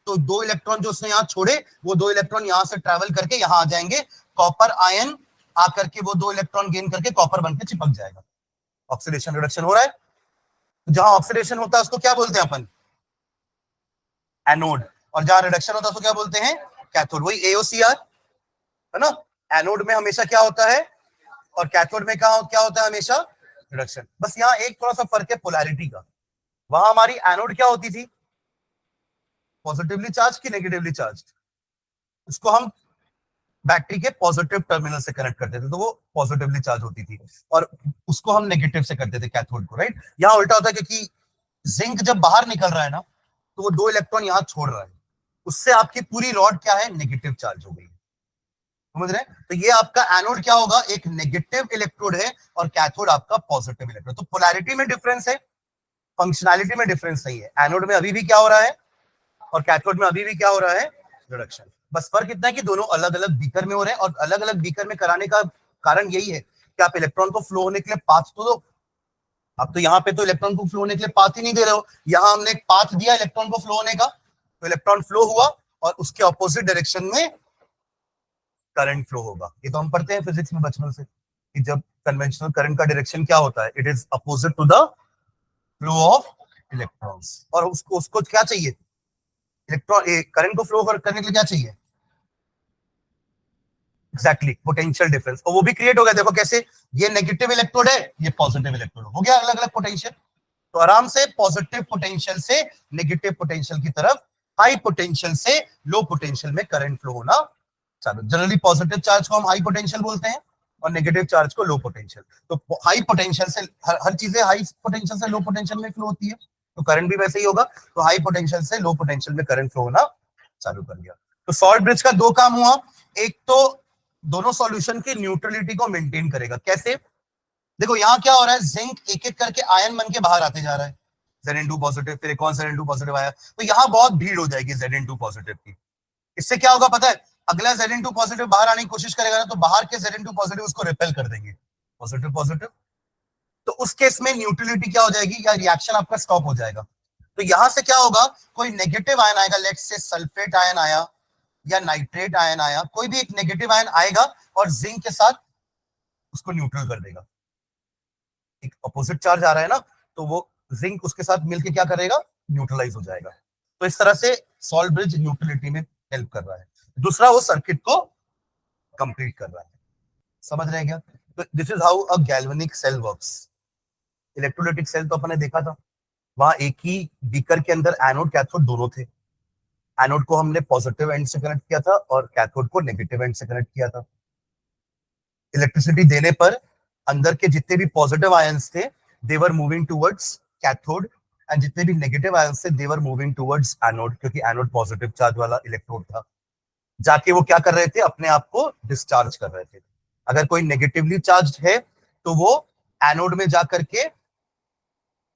तो 2 इलेक्ट्रॉन जो उसने यहाँ छोड़े वो 2 इलेक्ट्रॉन यहाँ से ट्रेवल करके यहाँ आ जाएंगे, कॉपर आयन आकर के वो 2 इलेक्ट्रॉन गेन करके कॉपर बन के चिपक जाएगा। ऑक्सीडेशन रिडक्शन हो रहा है। जहां ऑक्सीडेशन होता है उसको क्या बोलते हैं अपन? एनोड। और जहां रिडक्शन होता है उसको क्या बोलते हैं? कैथोड। वही AOCR है ना। एनोड में हमेशा क्या होता है और कैथोड में क्या होता है? हमेशा रिडक्शन। बस यहाँ एक थोड़ा सा फर्क है पोलैरिटी का। वहां हमारी एनोड क्या होती थी? पॉजिटिवली चार्ज की नेगेटिवली चार्ज? उसको हम बैटरी के पॉजिटिव टर्मिनल से कनेक्ट करते थे तो वो पॉजिटिवली चार्ज होती थी, और उसको हम नेगेटिव से करते थे कैथोड को, राइट। यहाँ उल्टा होता है क्योंकि जिंक जब बाहर निकल रहा है ना तो वो 2 इलेक्ट्रॉन यहाँ छोड़ रहा है, उससे आपकी पूरी रॉड क्या है? नेगेटिव चार्ज हो गई। समझ रहे हैं? तो ये आपका एनोड क्या होगा? एक नेगेटिव इलेक्ट्रोड है और कैथोड आपका पॉजिटिव इलेक्ट्रोड। तो पोलैरिटी में डिफरेंस है, फंक्शनैलिटी में डिफरेंस नहीं है। एनोड में अभी भी क्या हो रहा है और कैथोड में अभी भी क्या हो रहा है? रिडक्शन। बस फर्क इतना है कि दोनों अलग अलग बीकर में हो रहे हैं, और अलग अलग बीकर में कराने का कारण यही है कि आप इलेक्ट्रॉन को फ्लो होने के लिए पाथ तो दो। अब तो यहाँ पे तो इलेक्ट्रॉन को फ्लो होने के लिए पाथ ही नहीं दे रहे हो, यहाँ हमने एक पाथ दिया इलेक्ट्रॉन को फ्लो होने का, तो इलेक्ट्रॉन फ्लो हुआ और उसके ऑपोजिट डायरेक्शन में करंट फ्लो होगा। ये तो हम पढ़ते हैं फिजिक्स में बचपन से कि जब कन्वेंशनल करंट का डायरेक्शन क्या होता है? It is opposite to the flow of electrons. और उसको उसको क्या चाहिए? इलेक्ट्रॉन करंट को फ्लो करने के लिए क्या चाहिए? Exactly potential difference. और वो भी क्रिएट हो गया, देखो कैसे, ये नेगेटिव इलेक्ट्रोड है, ये पॉजिटिव इलेक्ट्रोड हो गया, अलग अलग पोटेंशियल। तो आराम से पॉजिटिव पोटेंशियल से नेगेटिव पोटेंशियल की तरफ, हाई पोटेंशियल से लो पोटेंशियल में करंट फ्लो होना चालू। जनरली पॉजिटिव चार्ज को हम हाई पोटेंशियल बोलते हैं और नेगेटिव चार्ज को लो पोटेंशियल। तो हाई पोटेंशियल से हर चीजें हाई पोटेंशियल से लो पोटेंशियल में फ्लो होती है, तो करंट भी वैसे ही होगा। तो हाई पोटेंशियल से लो पोटेंशियल में करंट फ्लो होना चालू कर दिया। तो सॉल्ट ब्रिज का 2 काम हुआ। एक तो दोनों सॉल्यूशन की न्यूट्रलिटी को मेंटेन करेगा। कैसे? देखो यहाँ क्या हो रहा है, जिंक एक एक करके आयन बन के बाहर आते जा रहा है, Zn2 पॉजिटिव, फिर एक और Zn2 पॉजिटिव आया, तो यहाँ बहुत भीड़ हो जाएगी Zn2 पॉजिटिव की। इससे क्या होगा पता है? अगला Zn2 पॉजिटिव बाहर आने की कोशिश करेगा ना, तो बाहर के Zn2 पॉजिटिव उसको रिपेल कर देंगे, पॉजिटिव पॉजिटिव। तो उस केस में न्यूट्रलिटी क्या हो जाएगी, या रिएक्शन आपका स्टॉप हो जाएगा। तो यहां से क्या होगा, कोई नेगेटिव आयन आएगा, लेट्स से सल्फेट आयन आया या नाइट्रेट आयन आया, कोई भी एक नेगेटिव आयन आएगा और जिंक के साथ उसको न्यूट्रल कर देगा। एक अपोजिट चार्ज आ रहा है ना, तो वो जिंक उसके साथ मिलके क्या करेगा? न्यूट्रलाइज हो जाएगा। तो इस तरह से सॉल्ट ब्रिज न्यूट्रलिटी में हेल्प कर रहा है। दूसरा, वो सर्किट को कंप्लीट कर रहा है। समझ रहे हैं क्या? तो this is how a galvanic cell works. Electrolytic cell तो अपने देखा था, वहां एक ही बीकर के अंदर एनोड कैथोड दोनों थे। एनोड को हमने पॉजिटिव एंड से कनेक्ट किया था और कैथोड को नेगेटिव एंड से कनेक्ट किया था। इलेक्ट्रिसिटी देने पर अंदर के जितने भी पॉजिटिव आयंस थे they were moving towards cathode, and जितने भी नेगेटिव आयंस थे they were moving towards anode, क्योंकि एनोड पॉजिटिव चार्ज वाला इलेक्ट्रोड था। जाके वो क्या कर रहे थे? अपने आप को डिस्चार्ज कर रहे थे। अगर कोई नेगेटिवली चार्ज है तो वो एनोड में जाकर के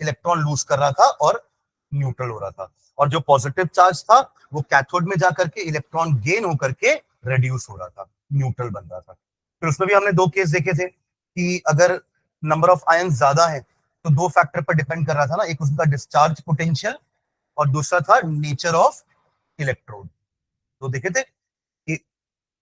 इलेक्ट्रॉन लूज कर रहा था और न्यूट्रल हो रहा था, और जो पॉजिटिव चार्ज था वो कैथोड में जाकर के इलेक्ट्रॉन गेन होकर के रिड्यूस हो रहा था, न्यूट्रल बन रहा था। फिर उसमें भी हमने 2 केस देखे थे कि अगर नंबर ऑफ आयन ज्यादा है तो 2 फैक्टर पर डिपेंड कर रहा था ना, एक उसका डिस्चार्ज पोटेंशियल और दूसरा था नेचर ऑफ इलेक्ट्रोड। तो देखे थे कि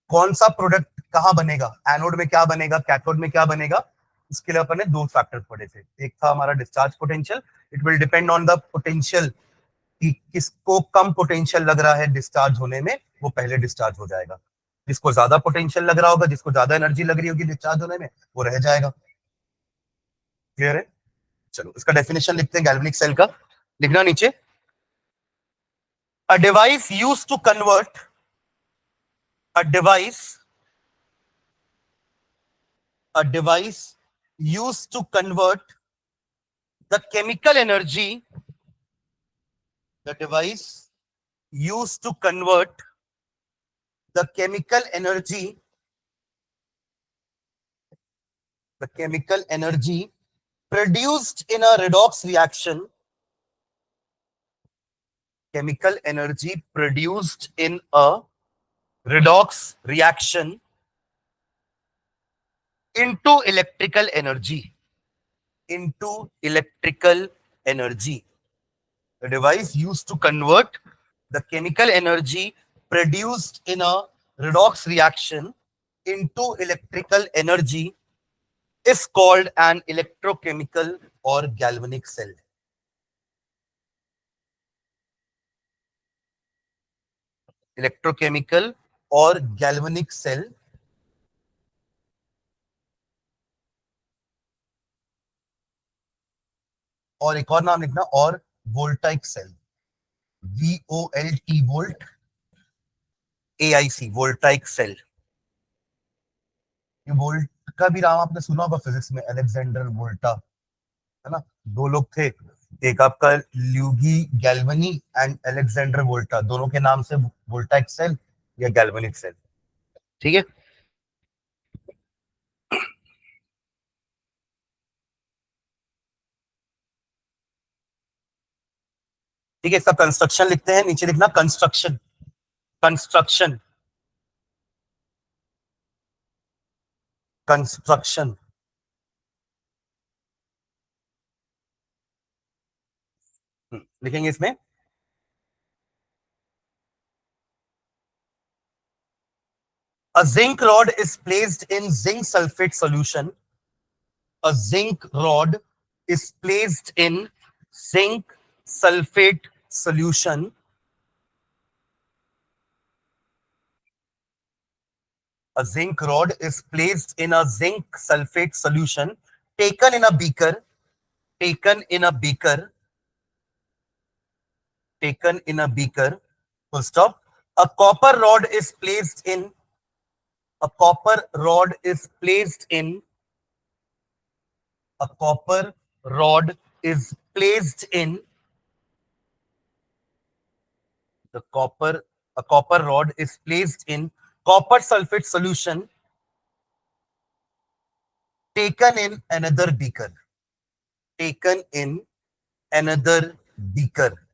कौन सा प्रोडक्ट कहां बनेगा, एनोड में क्या बनेगा, कैथोड में क्या बनेगा। इसके लिए अपन ने 2 फैक्टर पढ़े थे। एक था हमारा discharge potential, it will depend on the potential, कि किसको कम पोटेंशियल लग रहा है डिस्चार्ज होने में, वो पहले डिस्चार्ज हो जाएगा। जिसको ज्यादा पोटेंशियल लग रहा होगा, जिसको ज्यादा एनर्जी लग रही होगी डिस्चार्ज होने में, वो रह जाएगा। क्लियर है? चलो इसका डेफिनेशन लिखते हैं गैल्वेनिक सेल का। लिखना नीचे, a device used to convert a device a device used to convert the chemical energy the device used to convert the chemical energy produced in a redox reaction chemical energy produced in a redox reaction into electrical energy The device used to convert the chemical energy produced in a redox reaction into electrical energy is called an electrochemical or galvanic cell. Electrochemical और galvanic cell. और एक और नाम लिखना, और voltaic cell, VOLT volt, AIC voltaic cell. ये volt का भी नाम आपने सुना होगा फिजिक्स में, अलेक्जेंडर वोल्टा, है ना. दो लोग थे, एक आपका ल्यूगी गैल्वनी एंड अलेक्जेंडर वोल्टा, दोनों के नाम से वोल्टाइक सेल या गैल्वनिक सेल. ठीक है. ठीक है, इसका कंस्ट्रक्शन लिखते हैं, नीचे लिखना कंस्ट्रक्शन. कंस्ट्रक्शन. कंस्ट्रक्शन. लिखेंगे इसमें. A zinc rod is placed in zinc sulfate solution. A zinc rod is placed in zinc sulfate solution. A zinc rod is placed in a zinc sulfate solution, taken in a beaker, taken in a beaker, taken in a beaker. Full stop. A copper rod is placed in, a copper rod is placed in, a copper rod is placed in, the copper, a copper rod is placed in copper sulfate solution, taken in another beaker, taken in another beaker,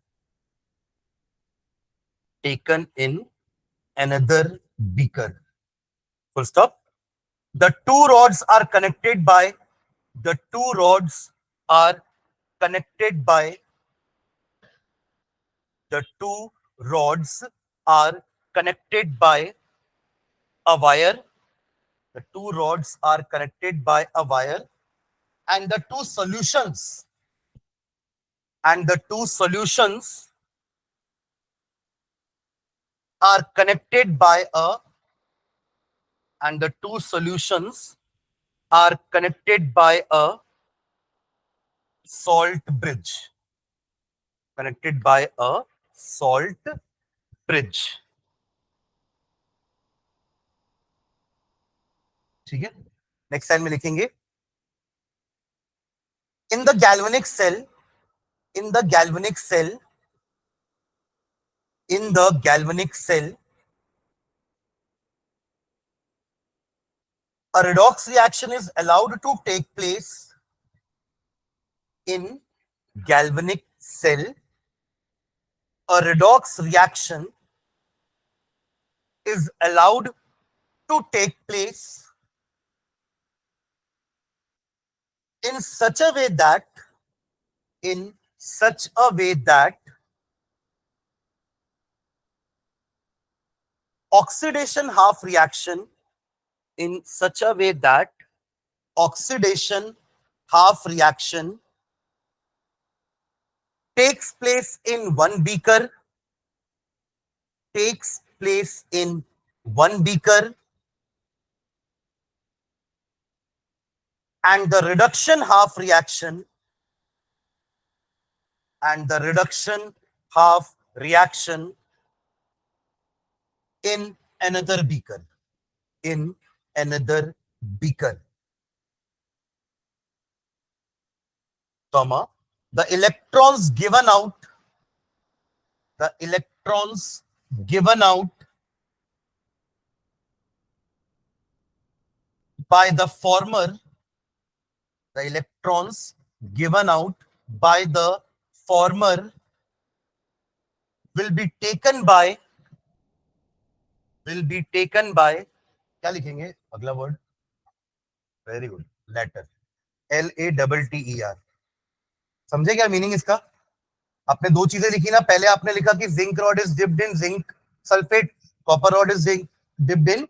taken in another beaker. Full stop. The two rods are connected by, the two rods are connected by, the two rods are connected by a wire. The two rods are connected by a wire, and the two solutions, and the two solutions are connected by a, and the two solutions are connected by a salt bridge, connected by a salt bridge. ठीक है. Next line में लिखेंगे, in the galvanic cell, in the galvanic cell, in the galvanic cell, a redox reaction is allowed to take place in galvanic cell. A redox reaction is allowed to take place in such a way that, in such a way that oxidation half reaction, in such a way that oxidation half reaction takes place in one beaker, takes place in one beaker, and the reduction half reaction, and the reduction half reaction in another beaker, in another beaker, comma, the electrons given out, the electrons given out by the former, the electrons given out by the former will be taken by, will be taken by, क्या लिखेंगे अगला word, very good, latter, LATTER. समझे क्या meaning इसका. आपने दो चीजें लिखी ना, पहले आपने लिखा कि zinc rod is dipped in zinc sulphate, copper rod is dipped in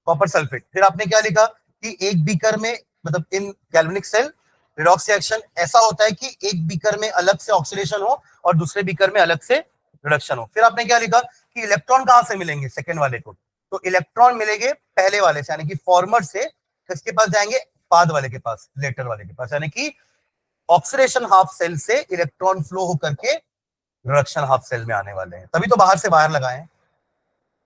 copper sulphate. फिर आपने क्या लिखा कि एक बीकर में, मतलब इन गैल्वेनिक सेल रिडॉक्स रिएक्शन ऐसा होता है कि एक बीकर में अलग से ऑक्सीडेशन हो और दूसरे बीकर में अलग से रिडक्शन हो। फिर आपने क्या लिखा कि इलेक्ट्रॉन कहां से मिलेंगे सेकेंड वाले को, तो इलेक्ट्रॉन मिलेंगे पहले वाले से, यानी कि फॉर्मर से किसके पास जाएंगे, बाद वाले के पास, लेटर वाले के पास, यानी कि ऑक्सीडेशन हाफ सेल से इलेक्ट्रॉन फ्लो होकर के रिडक्शन हाफ सेल में आने वाले हैं, तभी तो बाहर से बाहर लगाए हैं।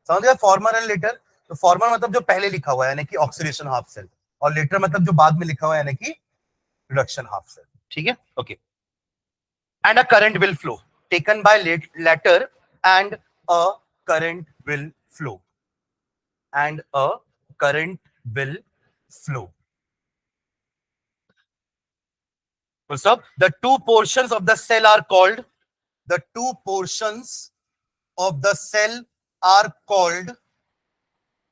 समझ गया, फॉर्मर एंड लेटर। तो फॉर्मर मतलब जो पहले लिखा हुआ है यानी कि ऑक्सीडेशन हाफ सेल, और लेटर मतलब जो बाद में लिखा हुआ है यानी कि रिडक्शन हाफ सेल। ठीक है, okay. And a current will flow taken by latter, and a current will flow, and a current will flow. So the two portions of the cell are called, the two portions of the cell are called,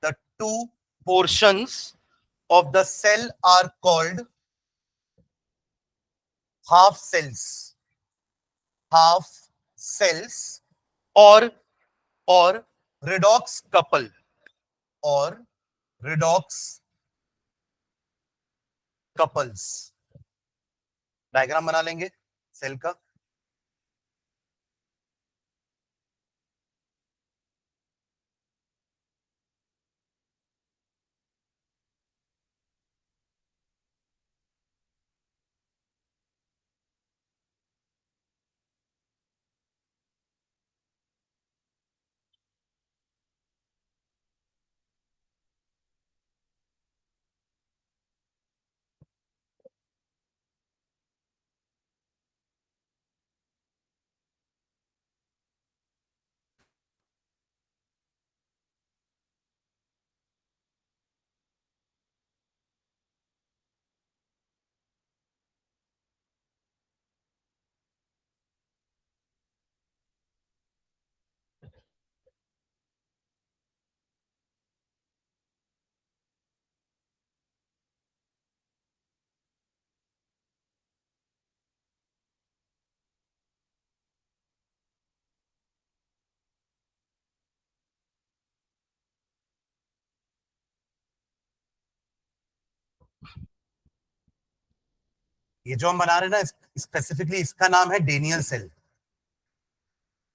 the two portions of the cell are called half cells, half cells, or redox couple, or redox couples। Diagram बना लेंगे cell का। ये जो हम बना रहे हैं ना, स्पेसिफिकली इसका नाम है डेनियल सेल।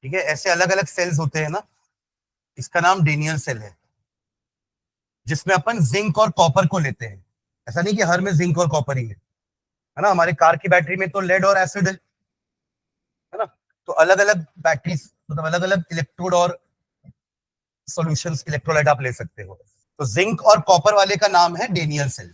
ठीक है, ऐसे अलग अलग सेल्स होते हैं ना, इसका नाम डेनियल सेल है, जिसमें अपन जिंक और कॉपर को लेते हैं। ऐसा नहीं कि हर में जिंक और कॉपर ही है ना, हमारे कार की बैटरी में तो लेड और एसिड है ना। तो अलग अलग बैटरीज, मतलब अलग अलग इलेक्ट्रोड और सॉल्यूशंस, इलेक्ट्रोलाइट आप ले सकते हो। तो जिंक और कॉपर वाले का नाम है डेनियल सेल।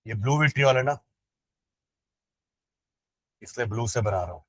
ये ब्लू विट्रियल है ना, इसलिए ब्लू से बना रहा हूं।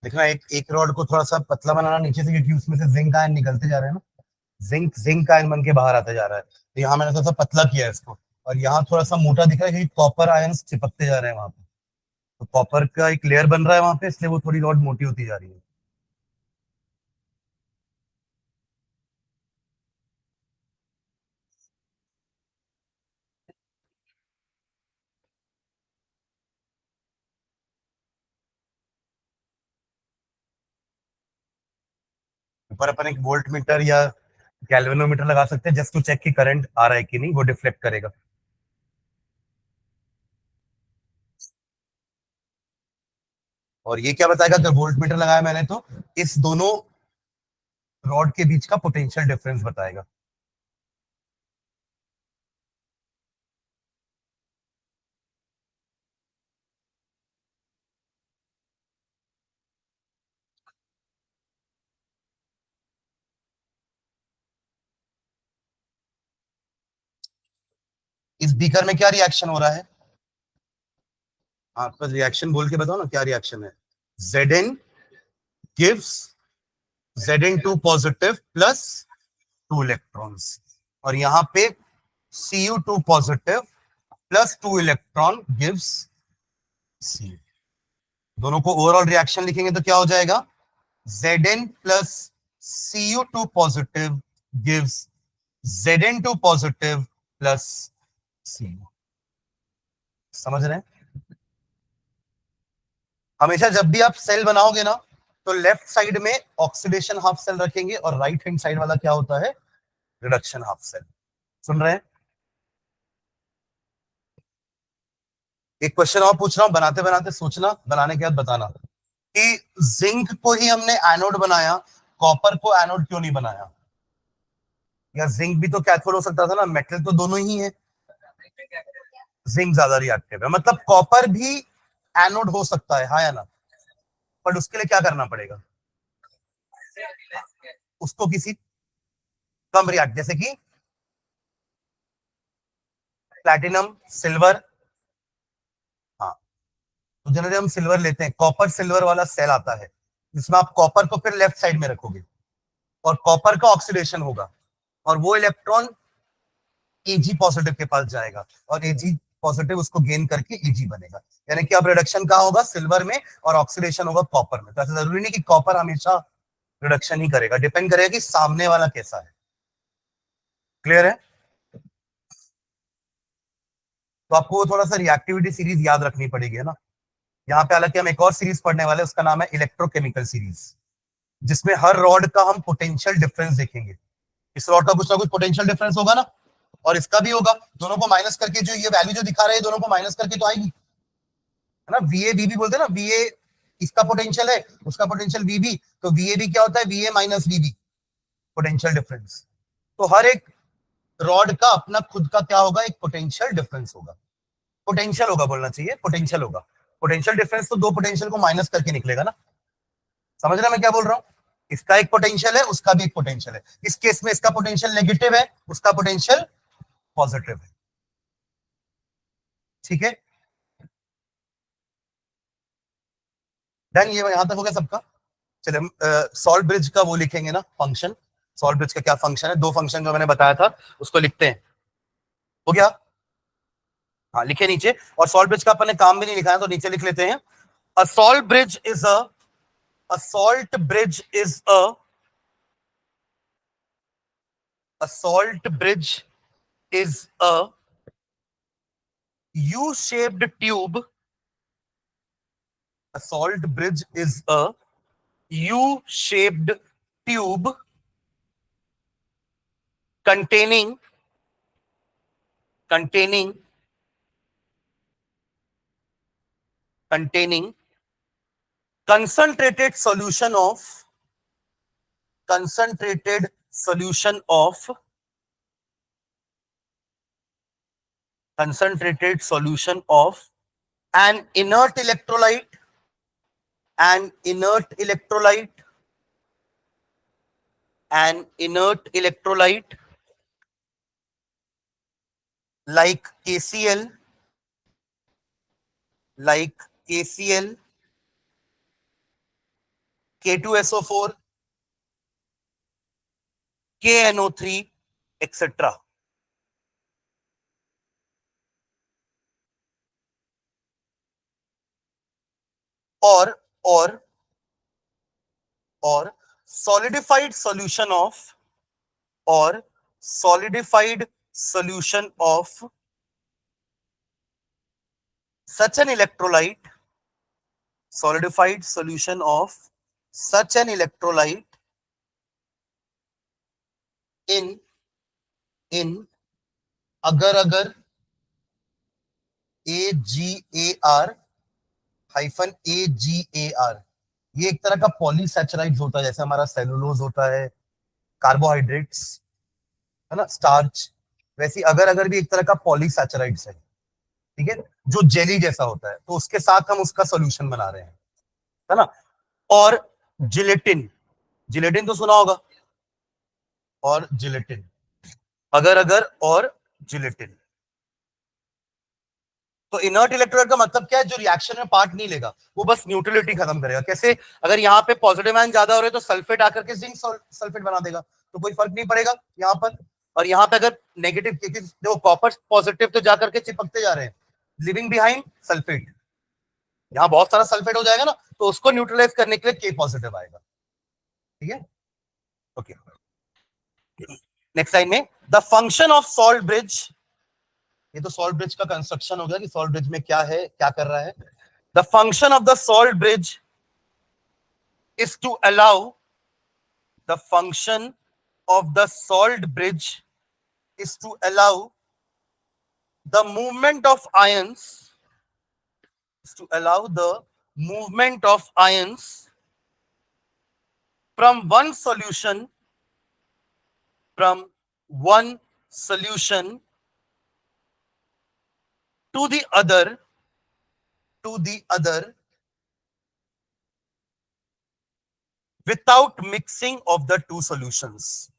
देखना, एक एक रॉड को थोड़ा सा पतला बनाना नीचे से, क्योंकि उसमें से जिंक आयन निकलते जा रहे हैं ना, जिंक जिंक आयन बन के बाहर आता जा रहा है, तो यहाँ मैंने थोड़ा सा पतला किया है इसको, और यहाँ थोड़ा सा मोटा दिख रहा है क्योंकि कॉपर आयन चिपकते जा रहे हैं वहां पे, तो कॉपर का एक लेयर बन रहा है वहां पे, इसलिए वो थोड़ी रॉड मोटी होती जा रही है। ऊपर अपन एक वोल्ट मीटर या गैल्वेनोमीटर लगा सकते हैं, जस्ट टू चेक कि करंट आ रहा है कि नहीं, वो डिफ्लेक्ट करेगा। और ये क्या बताएगा, अगर वोल्ट मीटर लगाया मैंने तो इस दोनों रॉड के बीच का पोटेंशियल डिफरेंस बताएगा। इस बीकर में क्या रिएक्शन हो रहा है, आपका रिएक्शन बोल के बताओ ना, क्या रिएक्शन है। Zn gives Zn2 positive plus 2 electrons, और यहाँ पे Cu2 positive plus 2 electron gives Cu। दोनों को ओवरऑल रिएक्शन लिखेंगे तो क्या हो जाएगा, Zn plus Cu2 positive gives Zn2 positive plus Cu। समझ रहे हैं। हमेशा जब भी आप सेल बनाओगे ना, तो लेफ्ट साइड में ऑक्सीडेशन हाफ सेल रखेंगे, और राइट हैंड साइड वाला क्या होता है, रिडक्शन हाफ सेल। सुन रहे हैं। एक क्वेश्चन और पूछ रहा हूं, बनाते बनाते सोचना, बनाने के बाद बताना कि जिंक को ही हमने एनोड बनाया, कॉपर को एनोड क्यों नहीं बनाया। या जिंक भी तो कैथोड हो सकता था ना, मेटल तो दोनों ही है। जिंक ज्यादा रिएक्टिव है, मतलब कॉपर भी एनोड हो सकता है, हाँ या ना, पर उसके लिए क्या करना पड़ेगा, उसको किसी कम रिएक्ट, जैसे कि प्लैटिनम, सिल्वर। हाँ, तो जनरली हम सिल्वर लेते हैं, कॉपर सिल्वर वाला सेल आता है, जिसमें आप कॉपर को फिर लेफ्ट साइड में रखोगे, और कॉपर का ऑक्सीडेशन होगा, और वो इलेक्ट्रॉन एजी पॉजिटिव के पास जाएगा, और एजी पॉजिटिव उसको गेन करके एजी बनेगा। यानी कि अब रिडक्शन कहाँ होगा, सिल्वर में, और ऑक्सीडेशन होगा कॉपर में। तो ऐसा जरूरी नहीं कि कॉपर हमेशा रिडक्शन ही करेगा, डिपेंड करेगा कि सामने वाला कैसा है। क्लियर है। तो आपको थोड़ा सा रिएक्टिविटी सीरीज याद रखनी पड़ेगी, है ना। यहाँ पे हालांकि हम एक और सीरीज पढ़ने वाले हैं, उसका नाम है इलेक्ट्रोकेमिकल सीरीज, जिसमें हर रॉड का हम पोटेंशियल डिफरेंस देखेंगे। इस रॉड का कुछ ना कुछ पोटेंशियल डिफरेंस होगा ना, और इसका भी होगा। दोनों को माइनस करके जो ये वैल्यू जो दिखा रहे हैं, दोनों को माइनस करके तो आएगी, है ना। वीए वीबी बोलते हैं ना, वीए इसका पोटेंशियल है, उसका पोटेंशियल वीबी, तो वीए भी क्या होता है, वीए माइनस वीबी, पोटेंशियल डिफरेंस। तो हर एक रॉड का अपना खुद का क्या होगा, एक पोटेंशियल डिफरेंस होगा, पोटेंशियल होगा बोलना चाहिए, पोटेंशियल होगा। पोटेंशियल डिफरेंस तो दो पोटेंशियल को माइनस करके निकलेगा ना। समझ रहे हैं मैं क्या बोल रहा हूँ। इसका एक पोटेंशियल है, उसका भी एक पोटेंशियल है। इस केस में इसका पोटेंशियल नेगेटिव है, उसका पोटेंशियल पॉजिटिव है। ठीक है, डन। ये यहां तक हो गया सबका। चलिए सॉल्ट ब्रिज का वो लिखेंगे ना, फंक्शन। सॉल्ट ब्रिज का क्या फंक्शन है, दो फंक्शन जो मैंने बताया था उसको लिखते हैं। हो गया। हाँ, लिखे नीचे। और सॉल्ट ब्रिज का अपन ने काम भी नहीं लिखा है, तो नीचे लिख लेते हैं। A salt bridge is a salt bridge is a salt bridge is a U-shaped tube. A salt bridge is a U-shaped tube containing containing containing concentrated solution of concentrated solution of concentrated solution of an inert electrolyte, an inert electrolyte, an inert electrolyte like KCl, like KCl, K2SO4, KNO3, etc. और solidified solution of or solidified solution of such an electrolyte, solidified solution of such an electrolyte in agar AGAR hyphen AGAR, ये एक तरह का पॉलीसैचराइड्स होता है, जैसे हमारा cellulose होता है, कार्बोहाइड्रेट्स है ना, स्टार्च, वैसी अगर भी एक तरह का पॉलीसैचराइड्स है, ठीक है, जो जेली जैसा होता है, तो उसके साथ हम उसका सॉल्यूशन बना रहे हैं, है ना। और जिलेटिन, जिलेटिन तो सुना होगा, और जिलेटिन, अगर और जिलेटिन। तो इनर्ट इलेक्ट्रोलाइट का मतलब क्या है, जो रिएक्शन में पार्ट नहीं लेगा, वो बस न्यूट्रलिटी खत्म करेगा। कैसे, अगर यहाँ पे पॉजिटिव आयन ज्यादा हो रहे तो सल्फेट आकर के जिंक सल्फेट बना देगा, तो कोई फर्क नहीं पड़ेगा यहाँ पर। और यहाँ पे अगर नेगेटिव, देखो कॉपर पॉजिटिव तो जाकर के चिपकते जा रहे हैं, लिविंग बिहाइंड सल्फेट, यहाँ बहुत सारा सल्फेट हो जाएगा ना, तो उसको न्यूट्रलाइज करने के लिए के पॉजिटिव आएगा, ठीक है। ओके, नेक्स्ट लाइन में the function of salt bridge, ये तो सॉल्ट ब्रिज का कंस्ट्रक्शन हो गया कि सॉल्ट ब्रिज में क्या है, क्या कर रहा है। The function of the salt bridge is to allow the function of the salt bridge is to allow the movement of ions, is to allow the movement of ions from one solution to the other without mixing of the two solutions,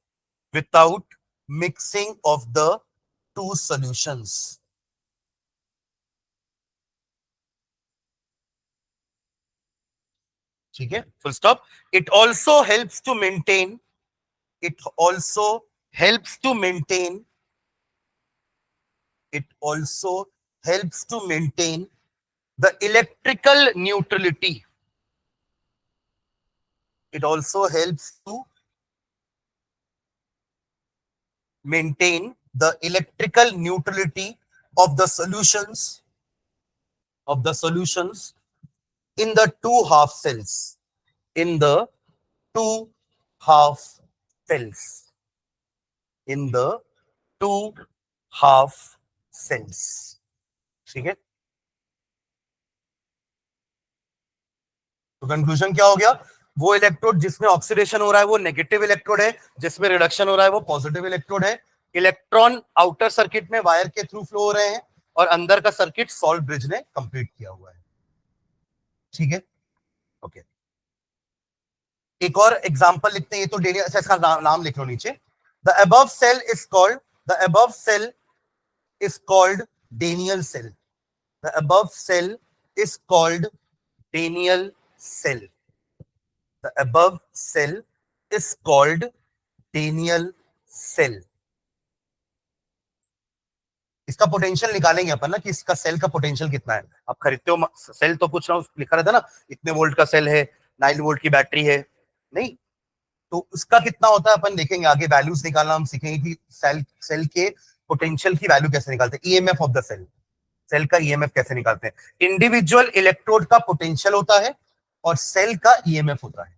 without mixing of the two solutions, ठीक है, full stop. It also helps to maintain, it also helps to maintain, it also helps to maintain the electrical neutrality, it also helps to maintain the electrical neutrality of the solutions in the two half cells, in the two half cells, in the two half cells, ठीक है। तो conclusion क्या हो गया, वो electrode जिसमें oxidation हो रहा है वो नेगेटिव इलेक्ट्रोड है, जिसमें रिडक्शन हो रहा है वो पॉजिटिव इलेक्ट्रोड है। इलेक्ट्रॉन आउटर सर्किट में वायर के थ्रू फ्लो हो रहे हैं और अंदर का सर्किट सॉल्ट ब्रिज ने कंप्लीट किया हुआ है, ठीक है। ओके, एक और एग्जांपल लिखते हैं, ये तो डेनियल, अच्छा इसका नाम लिख लो नीचे। The above cell is called, the above cell is called Daniell cell, the above cell is called Daniell cell, the above cell is called Daniell cell. इसका पोटेंशियल निकालेंगे अपन ना, कि इसका सेल का पोटेंशियल कितना है। आप खरीदते हो सेल तो कुछ ना लिखा रहता है ना, इतने वोल्ट का सेल है, 9 वोल्ट की बैटरी है, नहीं, तो उसका कितना होता है अपन देखेंगे आगे, वैल्यूज निकालना हम सीखेंगे कि सेल के पोटेंशियल की वैल्यू कैसे निकालते हैं, EMF of the cell, cell का ईएमएफ कैसे निकालते हैं। इंडिविजुअल इलेक्ट्रोड का पोटेंशियल होता है और सेल का ईएमएफ होता है,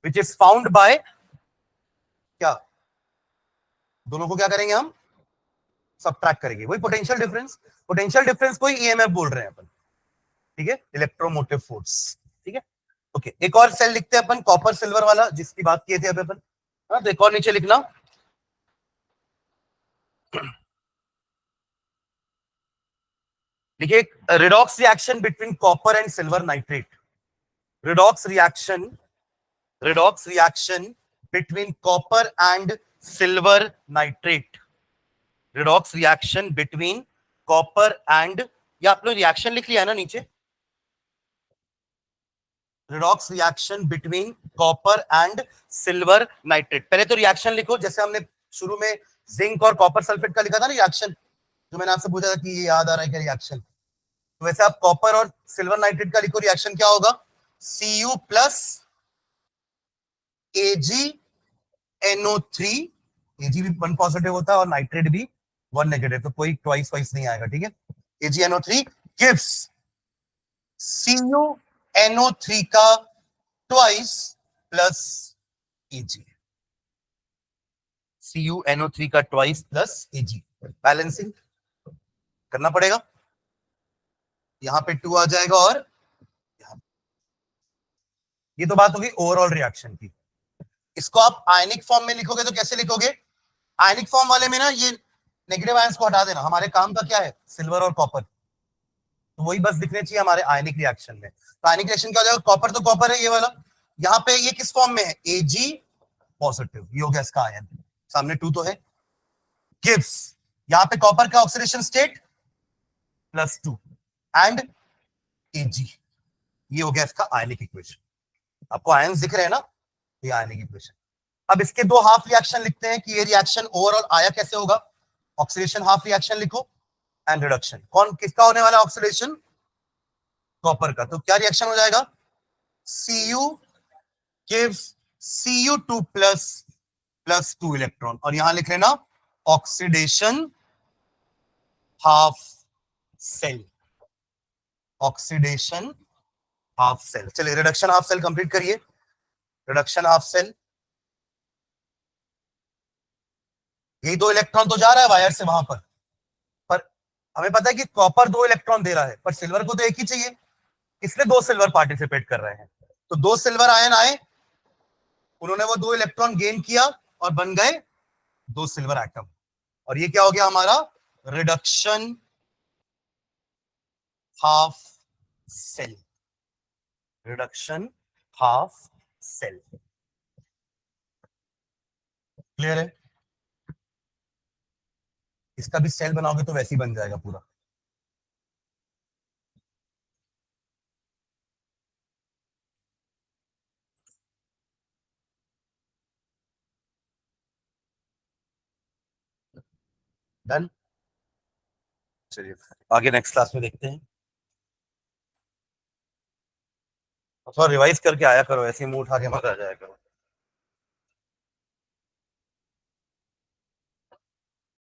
विच इज फाउंड बाय, क्या, दोनों को क्या करेंगे हम, सबट्रैक्ट करेंगे, वही पोटेंशियल डिफरेंस, पोटेंशियल डिफरेंस को ही ईएमएफ बोल रहे हैं अपन, ठीक है, इलेक्ट्रोमोटिव फोर्स, ठीक है। ओके, एक और सेल लिखते हैं अपन, कॉपर सिल्वर वाला, जिसकी बात किए थे अभी अपन, हाँ, तो एक और नीचे लिखना, देखिए, redox reaction between copper and silver nitrate, redox reaction, redox reaction between copper and silver nitrate, redox reaction between copper and, या आप लोग रिएक्शन लिख लिया है ना नीचे, redox reaction between copper and silver nitrate. पहले तो रिएक्शन लिखो, जैसे हमने शुरू में जिंक और कॉपर सल्फेट का लिखा था ना रिएक्शन, जो मैंने आपसे पूछा था कि ये याद आ रहा है क्या रिएक्शन, तो वैसे आप कॉपर और सिल्वर नाइट्रेट का लिखो, रिएक्शन क्या होगा, Cu प्लस AgNO3, Ag भी 1 पॉजिटिव होता है और नाइट्रेट भी 1 नेगेटिव, तो कोई ट्वाइस वाइस नहीं आएगा, ठीक है। AgNO3 गिव्स CuNO3 का ट्वाइस प्लस Ag, CuNO3 का ट्वाइस प्लस Ag, बैलेंसिंग करना पड़ेगा, यहां पे 2 आ जाएगा और यहां, ये तो बात होगी ओवरऑल रिएक्शन की। इसको आप आयनिक फॉर्म में लिखोगे तो कैसे लिखोगे, आयनिक फॉर्म वाले में ना ये नेगेटिव आयंस को हटा देना, हमारे काम का क्या है, सिल्वर और कॉपर, तो वही बस दिखने चाहिए हमारे आयनिक रिएक्शन में। तो आयनिक रिएक्शन क्या हो जाएगा, कॉपर तो कॉपर है ये वाला, यहाँ पे ये किस फॉर्म में है, Ag पॉजिटिव, ये हो गया इसका आयन, सामने 2 तो है, गिव्स, यहाँ पे कॉपर का ऑक्सीडेशन स्टेट +2 एंड Ag, ये हो गया इसका आयनिक इक्वेशन। आपको आयंस दिख रहे हैं ना, ये आयनिक इक्वेशन। अब इसके दो हाफ रिएक्शन लिखते हैं कि ये रिएक्शन ओवरऑल आया कैसे होगा, ऑक्सीडेशन हाफ रिएक्शन लिखो एंड रिडक्शन, कौन किसका होने वाला ऑक्सीडेशन, कॉपर का, तो क्या रिएक्शन हो जाएगा, Cu gives Cu2 plus 2 electron, और यहां लिख लेना oxidation half cell, oxidation half cell. चलिए रिडक्शन हाफ सेल कंप्लीट करिए, रिडक्शन हाफ सेल, यही 2 इलेक्ट्रॉन तो जा रहा है वायर से वहां पर हमें पता है कि कॉपर 2 इलेक्ट्रॉन दे रहा है, पर सिल्वर को तो एक ही चाहिए, इसलिए 2 सिल्वर पार्टिसिपेट कर रहे हैं, तो 2 सिल्वर आयन आए, उन्होंने वो 2 इलेक्ट्रॉन गेन किया और बन गए 2 सिल्वर एटम, और ये क्या हो गया हमारा reduction half cell, reduction half cell, clear है। इसका भी सेल बनाओगे तो वैसे ही बन जाएगा पूरा। डन, चलिए आगे नेक्स्ट क्लास में देखते हैं। थोड़ा रिवाइज करके आया करो, ऐसे ही मुंह उठा के मत आ जाया करो।